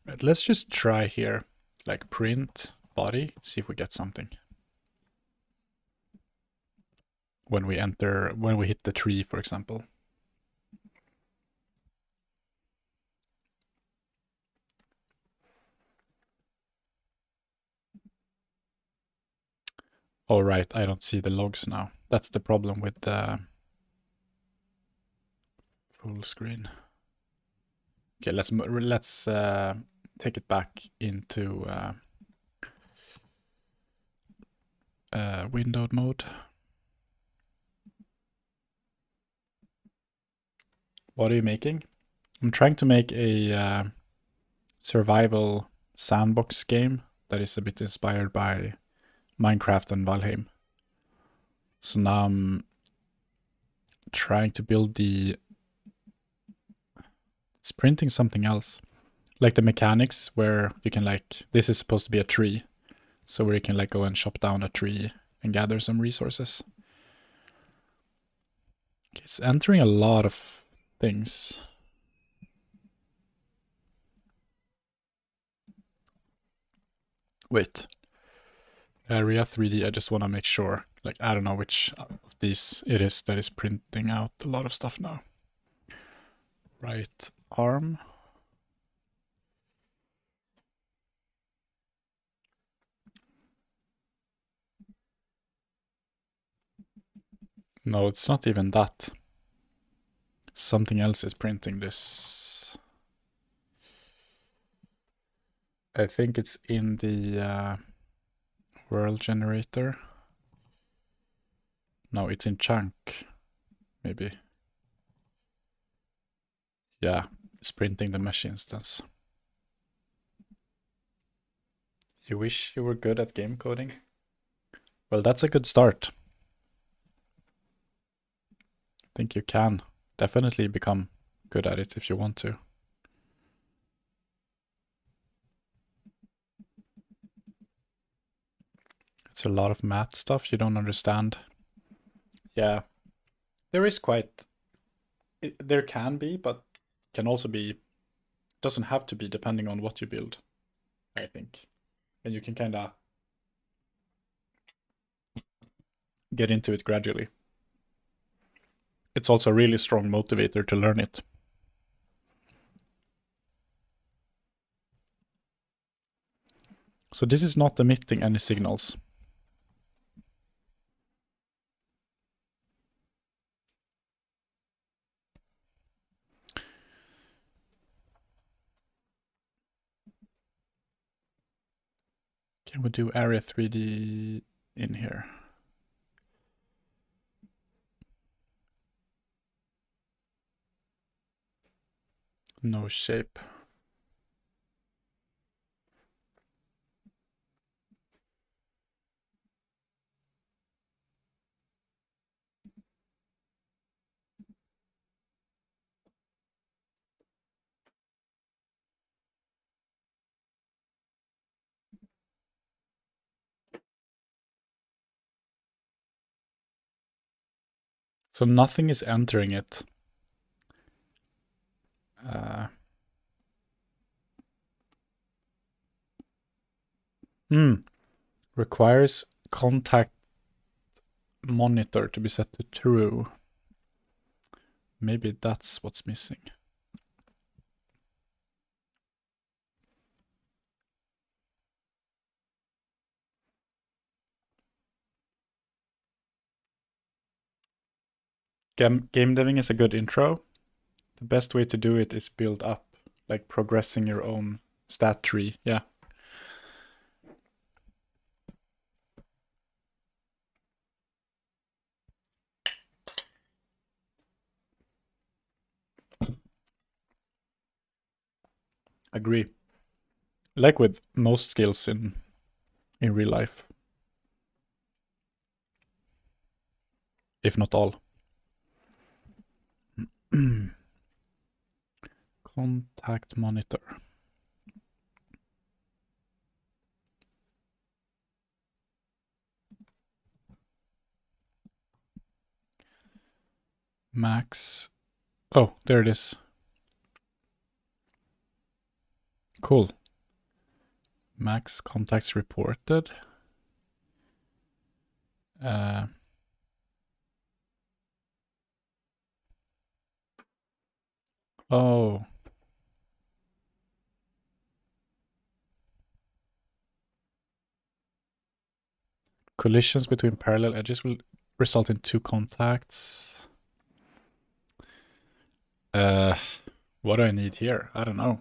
Right, let's just try here. Like print body, see if we get something. When we hit the tree, for example. All right, I don't see the logs now. That's the problem with the full screen. Okay, let's take it back into windowed mode. What are you making? I'm trying to make a survival sandbox game that is a bit inspired by Minecraft and Valheim. So now I'm trying to build it's printing something else. Like the mechanics where you can this is supposed to be a tree. So where you can go and chop down a tree and gather some resources. Okay, it's entering a lot of things. Wait. Area 3D, I just want to make sure. Like, I don't know which of these it is that is printing out a lot of stuff now. Right arm. No, it's not even that. Something else is printing this. I think it's in the world generator. No, it's in chunk. Maybe. Yeah, it's printing the mesh instance. You wish you were good at game coding? Well, that's a good start. I think you can definitely become good at it if you want to. It's a lot of math stuff you don't understand. Yeah, there is quite... there can be, but can also be... doesn't have to be depending on what you build, I think. And you can kind of get into it gradually. It's also a really strong motivator to learn it. So this is not emitting any signals. Can we do area 3D in here? No shape. So nothing is entering it. Requires contact monitor to be set to true. Maybe that's what's missing. Game deving is a good intro. The best way to do it is build up, like progressing your own stat tree. Yeah. Agree. Like with most skills in real life. If not all. Contact monitor. Max. Oh, there it is. Cool. Max contacts reported. Oh. Collisions between parallel edges will result in 2 contacts. What do I need here? I don't know.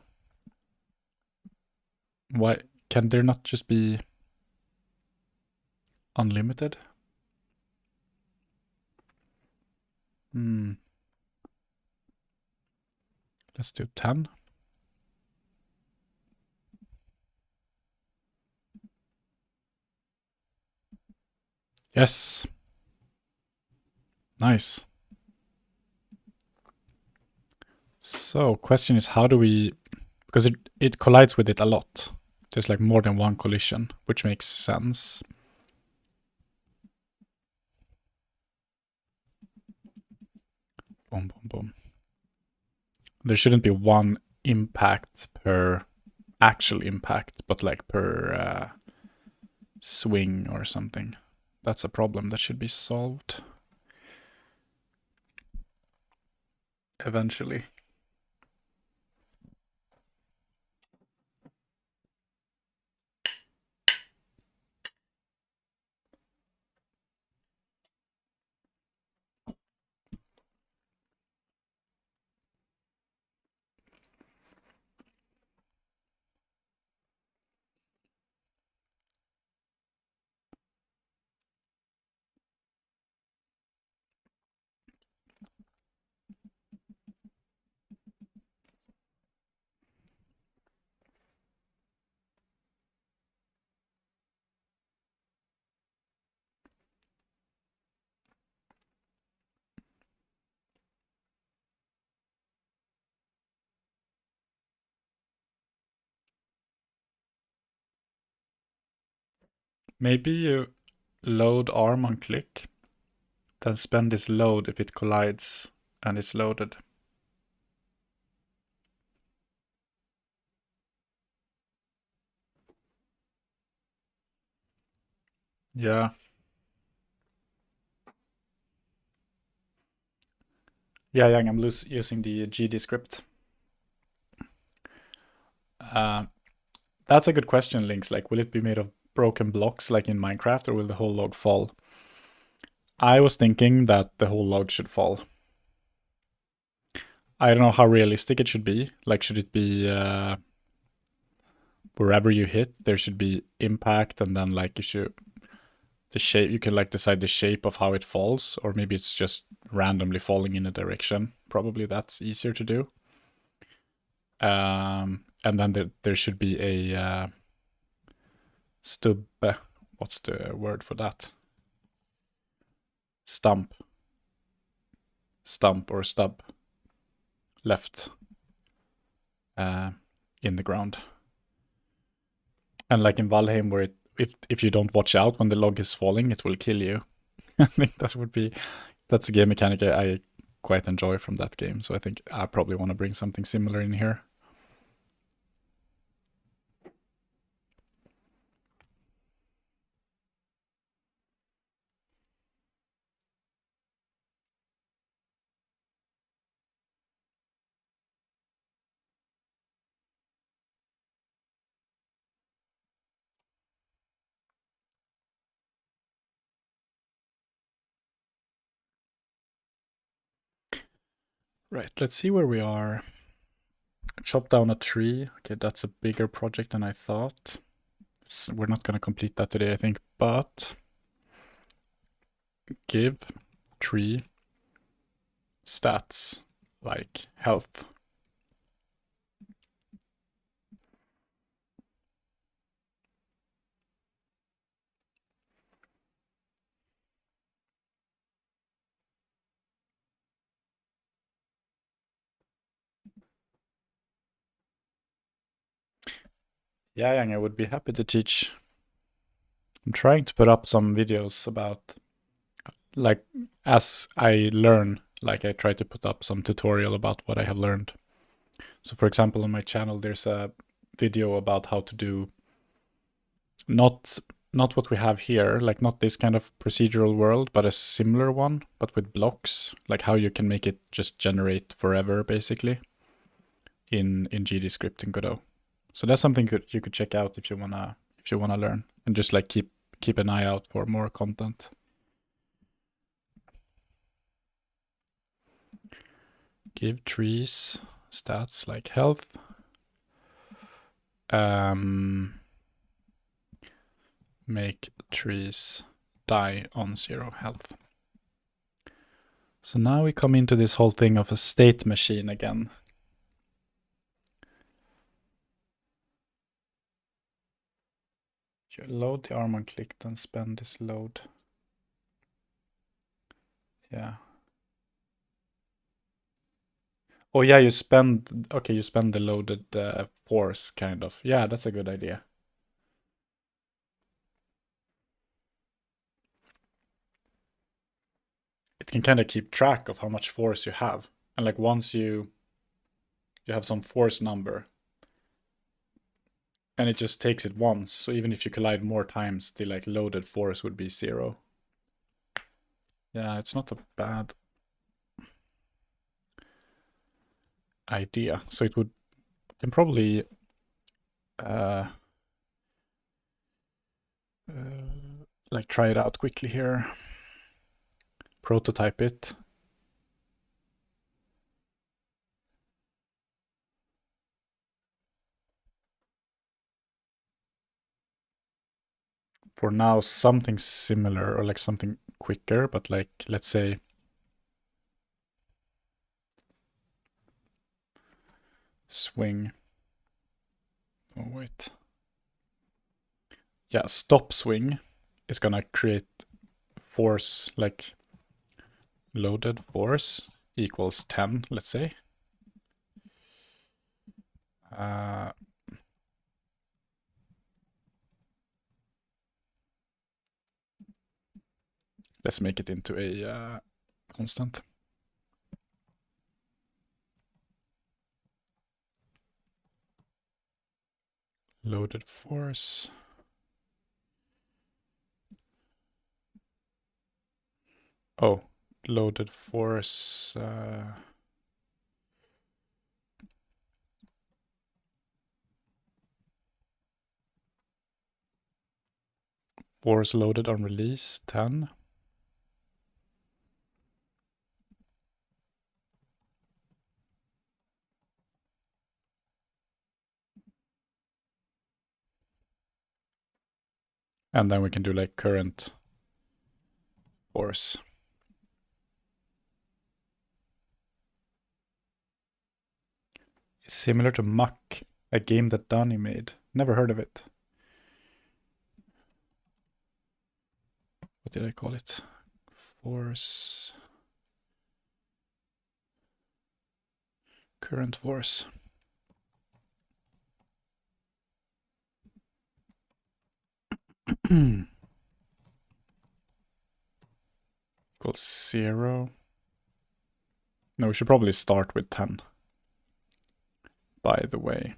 Why can there not just be unlimited? Let's do 10. Yes. Nice. So question is, how do we, because it collides with it a lot. There's like more than one collision, which makes sense. Boom, boom, boom. There shouldn't be one impact per actual impact, but like per swing or something. That's a problem that should be solved eventually. Maybe you load arm on click, then spend this load if it collides and it's loaded. Yeah. Yeah, Yang, I'm using the GDScript. That's a good question, Links. Like, will it be made of broken blocks like in Minecraft, or will the whole log fall? I was thinking that the whole log should fall. I don't know how realistic it should be. Like, should it be wherever you hit, there should be impact, and then like the shape, you can like decide the shape of how it falls, or maybe it's just randomly falling in a direction. Probably that's easier to do. And then there should be a stub. What's the word for that? Stump or stub left in the ground. And like in Valheim, where if you don't watch out when the log is falling, it will kill you. I think that's a game mechanic I quite enjoy from that game. So I think I probably want to bring something similar in here. Right, let's see where we are. Chop down a tree. Okay, that's a bigger project than I thought. So we're not going to complete that today, I think, but give tree stats like health. Yeah, Yang, I would be happy to teach. I'm trying to put up some videos about, like, as I learn, like I try to put up some tutorial about what I have learned. So for example, on my channel, there's a video about how to do not what we have here, like not this kind of procedural world, but a similar one, but with blocks, like how you can make it just generate forever, basically, in GDScript and Godot. So that's something you could check out if you wanna learn, and just like keep an eye out for more content. Give trees stats like health. Make trees die on 0 health. So now we come into this whole thing of a state machine again. You load the arm on click, then spend this load. Yeah. Oh yeah, you spend the loaded force, kind of. Yeah, that's a good idea. It can kind of keep track of how much force you have. And like once you have some force number, and it just takes it once. So even if you collide more times, the like loaded force would be 0. Yeah, it's not a bad idea. So it would, can probably like try it out quickly here. Prototype it. For now, something similar or like something quicker, but like, let's say swing. Oh, wait. Yeah, stop swing is gonna create force, like loaded force equals 10, let's say. Let's make it into a constant. Loaded force. Oh, loaded force. Force loaded on release, 10. And then we can do like current force. It's similar to Muck, a game that Donnie made. Never heard of it. What did I call it? Force. Current force. Equals 0. No, we should probably start with 10. By the way.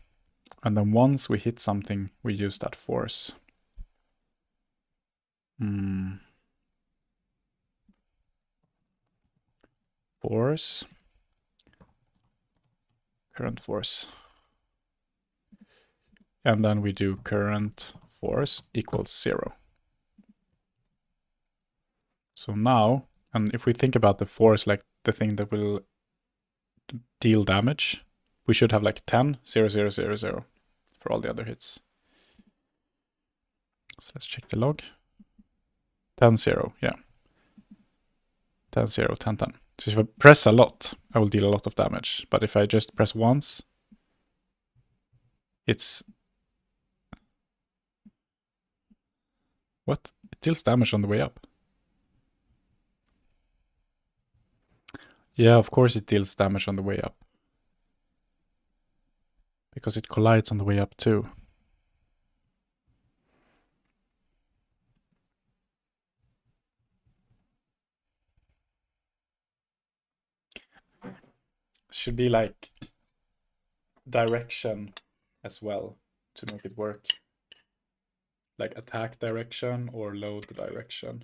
And then once we hit something, we use that force. Force. Current force. And then we do current force equals 0. So now, and if we think about the force like the thing that will deal damage, we should have like 10, 0, 0, 0, 0 for all the other hits. So let's check the log. 10, 0, yeah. 10, 0, 10, 10. So if I press a lot, I will deal a lot of damage. But if I just press once, it's... What? It deals damage on the way up. Yeah, of course it deals damage on the way up. Because it collides on the way up too. Should be like direction as well to make it work. Like attack direction or load direction.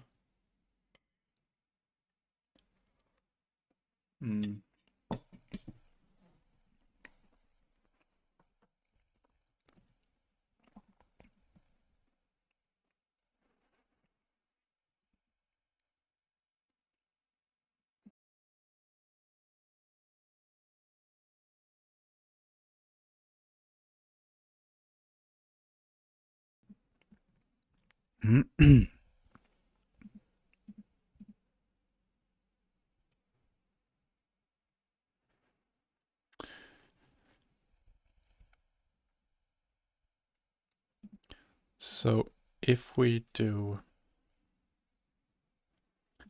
So if we do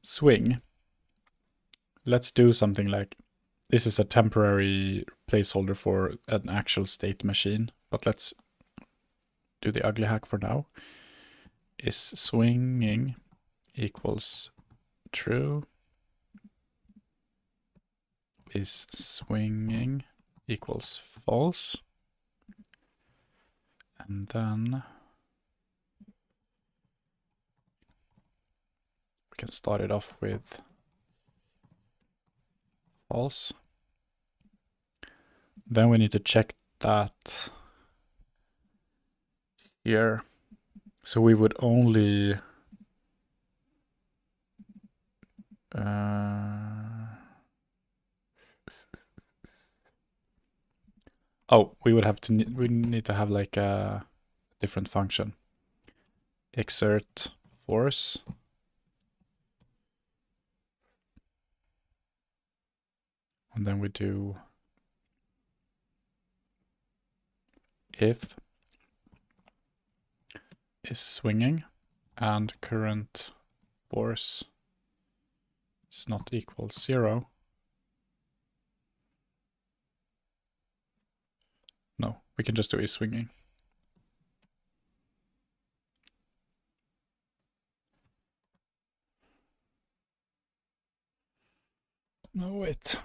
swing, let's do something like, this is a temporary placeholder for an actual state machine, but let's do the ugly hack for now. Is swinging equals true? Is swinging equals false? And then we can start it off with false. Then we need to check that here. So we would only we would have to we need to have like a different function. Exert force. And then we do if is swinging and current force is not equal 0. No, we can just do is swinging. No, wait.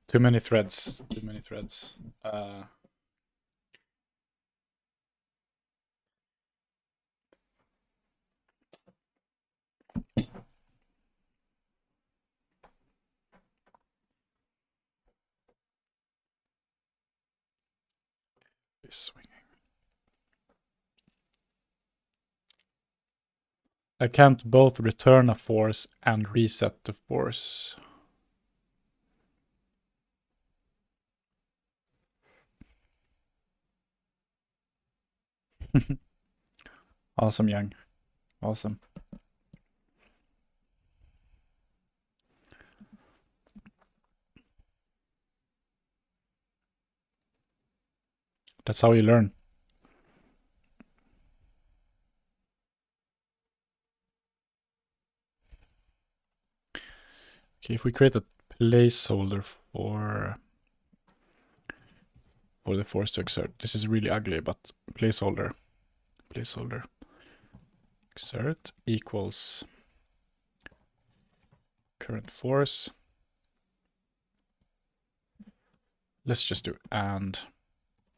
Too many threads. Too many threads. Is swinging. I can't both return a force and reset the force. Awesome, Young. Awesome. That's how you learn. Okay, if we create a placeholder for the force to exert. This is really ugly, but placeholder exert equals current force. Let's just do and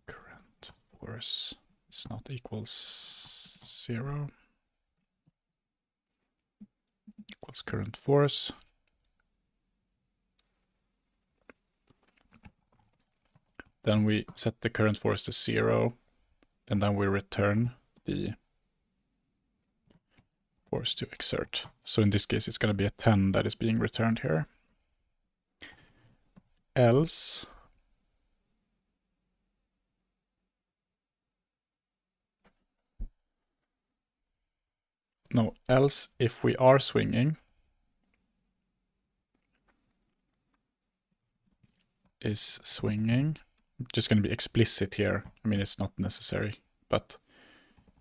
current force is not equals 0 equals current force. Then we set the current force to 0, and then we return the force to exert. So in this case, it's going to be a 10 that is being returned here. Else, if we are swinging, is swinging. Just going to be explicit here. I mean, it's not necessary, but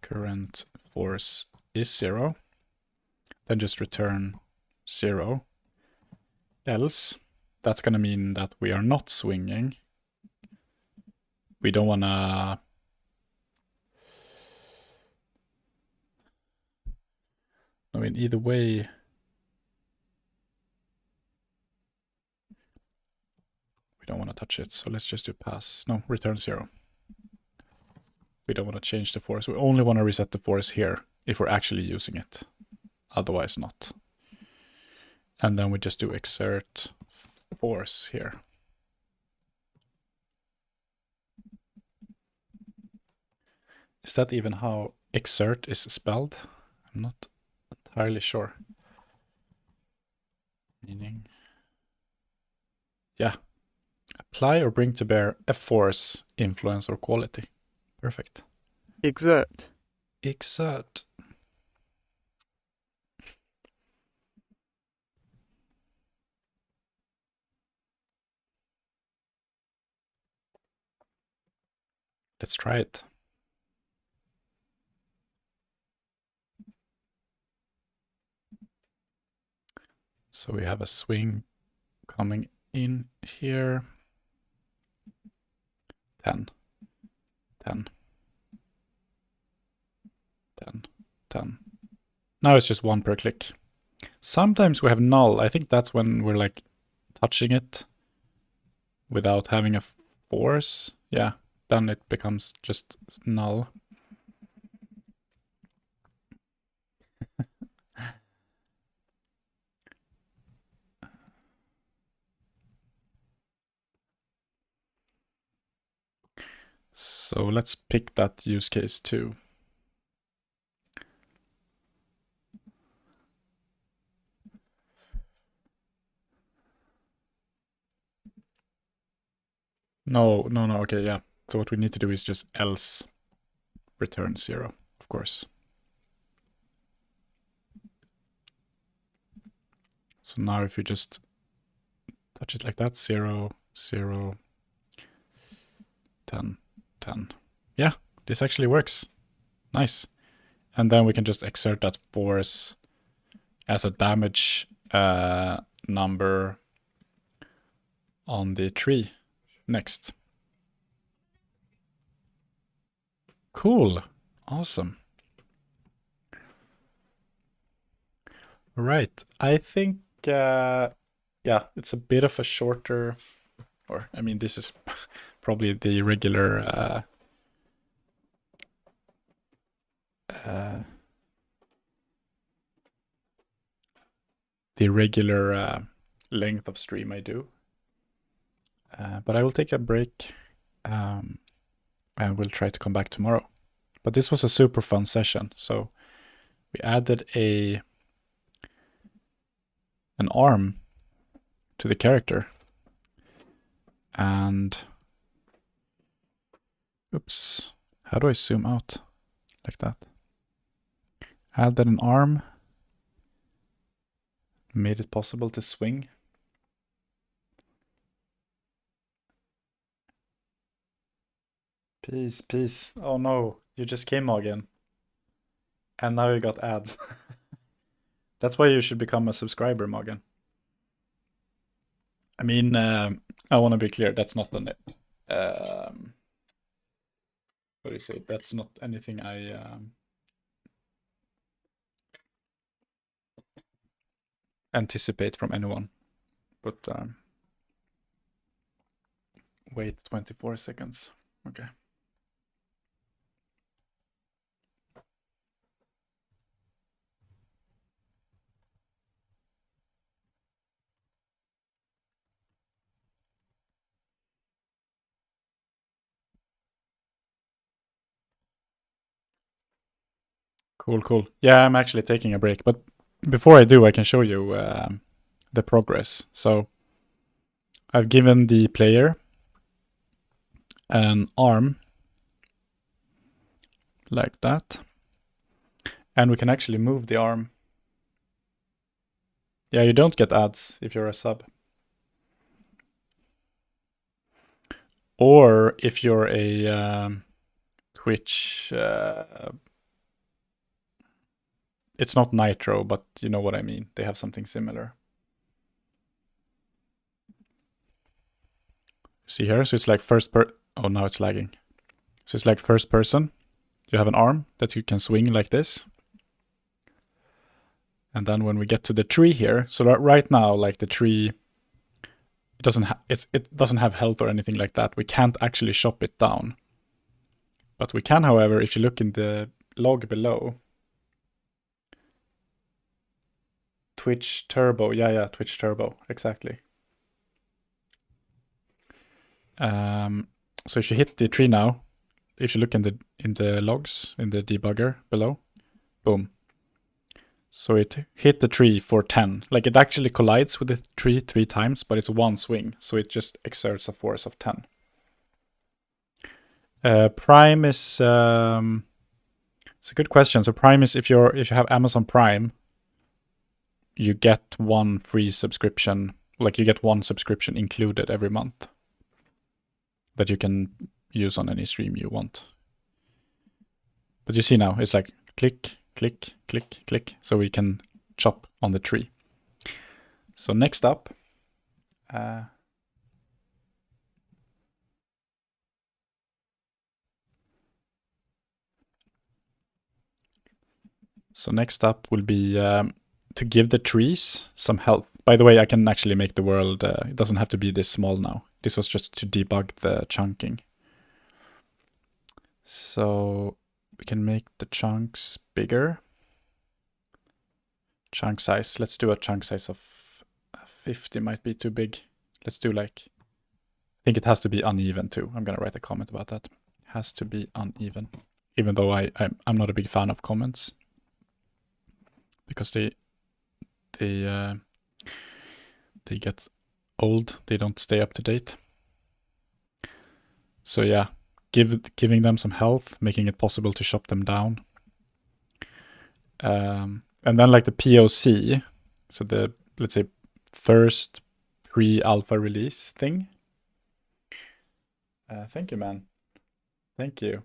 current force is 0. Then just return 0. Else, that's going to mean that we are not swinging. We don't want to... I mean, either way... We don't want to touch it, so let's just do pass. No, return 0. We don't want to change the force. We only want to reset the force here if we're actually using it. Otherwise not. And then we just do exert force here. Is that even how exert is spelled? I'm not entirely sure. Meaning... Yeah. Apply or bring to bear a force, influence, or quality. Perfect. Exert. Exert. Let's try it. So we have a swing coming in here. 10, 10, 10, 10. Now it's just 1 per click. Sometimes we have null. I think that's when we're like touching it without having a force. Yeah, then it becomes just null. So let's pick that use case too. No, okay, yeah. So what we need to do is just else return 0, of course. So now if you just touch it like that, 0, 0, 10, 10. Yeah, this actually works. Nice. And then we can just exert that force as a damage number on the tree next. Cool. Awesome. Right. I think, yeah, it's a bit of a shorter, or I mean, this is probably the regular length of stream I do. But I will take a break and we'll try to come back tomorrow. But this was a super fun session. So we added an arm to the character. And oops, how do I zoom out like that? Added an arm. Made it possible to swing. Peace. Oh no, you just came again. And now you got ads. That's why you should become a subscriber, Morgan. I mean, I want to be clear, that's not an... what do you say? That's not anything I... anticipate from anyone. But wait 24 seconds. Okay. Cool. Yeah, I'm actually taking a break, but before I do, I can show you the progress. So I've given the player an arm like that, and we can actually move the arm. Yeah, you don't get ads if you're a sub. Or if you're a Twitch... it's not Nitro, but you know what I mean. They have something similar. See here? So it's like oh, now it's lagging. So it's like first person. You have an arm that you can swing like this. And then when we get to the tree here, so right now, like the tree, it doesn't have health or anything like that. We can't actually chop it down. But we can, however, if you look in the log below, Twitch Turbo, yeah, Twitch Turbo, exactly. So if you hit the tree now, if you look in the logs, in the debugger below, boom. So it hit the tree for 10. Like it actually collides with the tree 3 times, but it's one swing, so it just exerts a force of 10. Prime is it's a good question. So Prime is if you have Amazon Prime, you get one free subscription, like you get one subscription included every month that you can use on any stream you want. But you see now, it's like click, click, click, click, so we can chop on the tree. So next up, will be to give the trees some health. By the way, I can actually make the world, it doesn't have to be this small now. This was just to debug the chunking. So we can make the chunks bigger. Chunk size. Let's do a chunk size of 50. Might be too big. Let's do like, I think it has to be uneven too. I'm gonna write a comment about that. Has to be uneven. Even though I'm not a big fan of comments, because they get old. They don't stay up to date. So yeah, giving them some health, making it possible to shop them down. And then like the POC, so the, let's say, first pre-alpha release thing. Thank you, man. Thank you.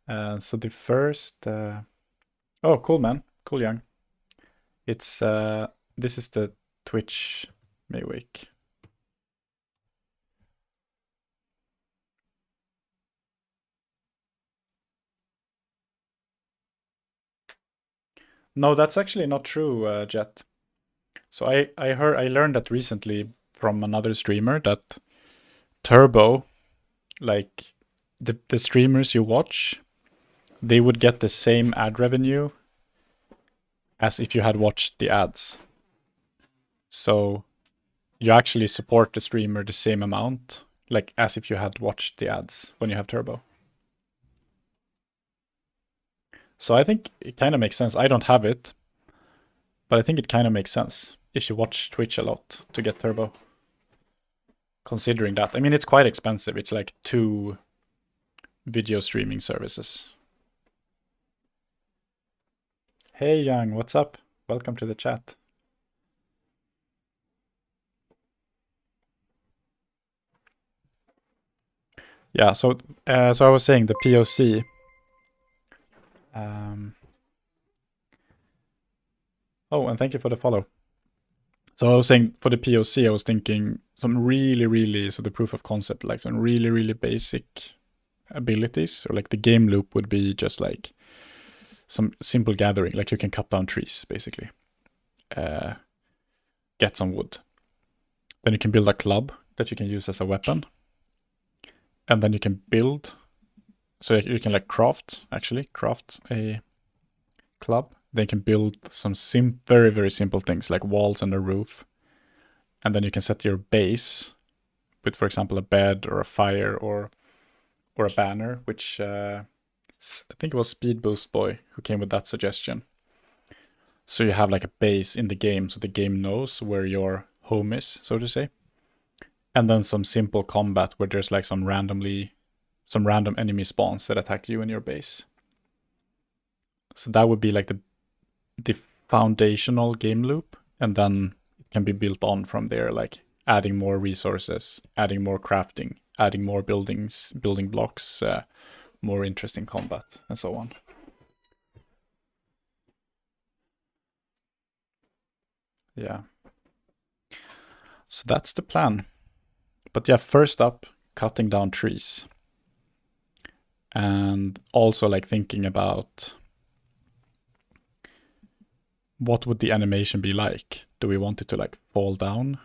So the first, oh, cool, man. Cool, Young. It's, this is the Twitch Mayweek. No, that's actually not true, Jet. So I learned that recently from another streamer that Turbo, like the streamers you watch, they would get the same ad revenue as if you had watched the ads. So you actually support the streamer the same amount, like as if you had watched the ads when you have Turbo. So I think it kind of makes sense. I don't have it, but I think it kind of makes sense if you watch Twitch a lot to get Turbo. Considering that, I mean, it's quite expensive. It's like 2 video streaming services. Hey, Young, what's up? Welcome to the chat. Yeah, so I was saying the POC. Oh, and thank you for the follow. So I was saying for the POC, I was thinking some really, so the proof of concept, like some really basic abilities, or like the game loop would be just like some simple gathering, like you can cut down trees, basically. Get some wood. Then you can build a club that you can use as a weapon. And then you can build, so you can like craft a club. Then you can build some very simple things like walls and a roof. And then you can set your base with, for example, a bed or a fire or a banner, which I think it was Speed Boost Boy who came with that suggestion. So you have like a base in the game, so the game knows where your home is, so to say. And then some simple combat where there's like some random enemy spawns that attack you in your base. So that would be like the foundational game loop, and then it can be built on from there, like adding more resources, adding more crafting, adding more building blocks, more interesting combat, and so on. Yeah. So that's the plan. But yeah, first up, cutting down trees. And also like thinking about what would the animation be like? Do we want it to like fall down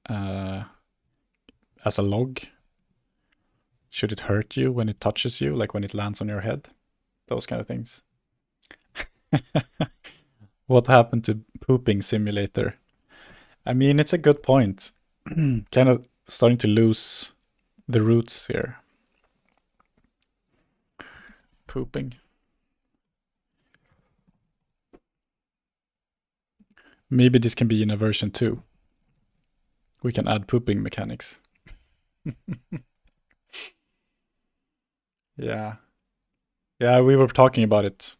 as a log? Should it hurt you when it touches you, like when it lands on your head? Those kind of things. What happened to pooping simulator? I mean, it's a good point. Kind of starting to lose the roots here. Pooping. Maybe this can be in a version 2. We can add pooping mechanics. Yeah. Yeah, we were talking about it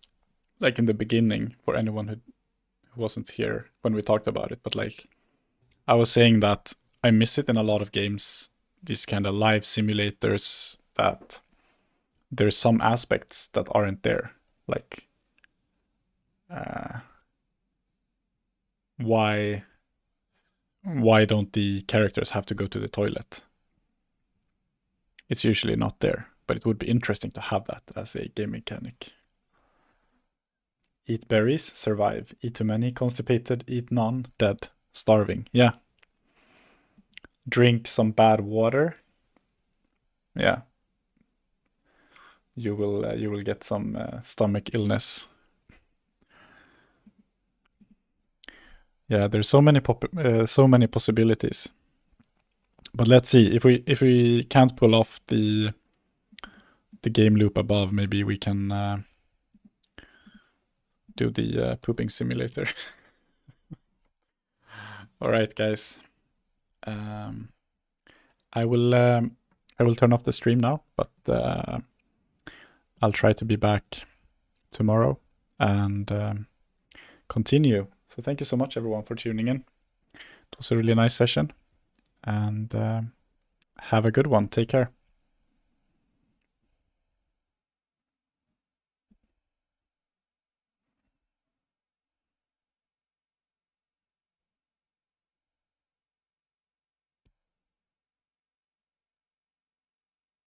like in the beginning for anyone who wasn't here when we talked about it, but like I was saying that I miss it in a lot of games, these kind of live simulators, that there's some aspects that aren't there, like why don't the characters have to go to the toilet? It's usually not there, but it would be interesting to have that as a game mechanic. Eat berries, survive. Eat too many, constipated. Eat none, dead. Starving. Yeah. Drink some bad water. Yeah. you will get some stomach illness. Yeah, there's so many possibilities. But let's see if we can't pull off the game loop above, maybe we can do the pooping simulator. All right, guys. I will turn off the stream now, but I'll try to be back tomorrow and continue. So thank you so much, everyone, for tuning in. It was a really nice session, and have a good one. Take care.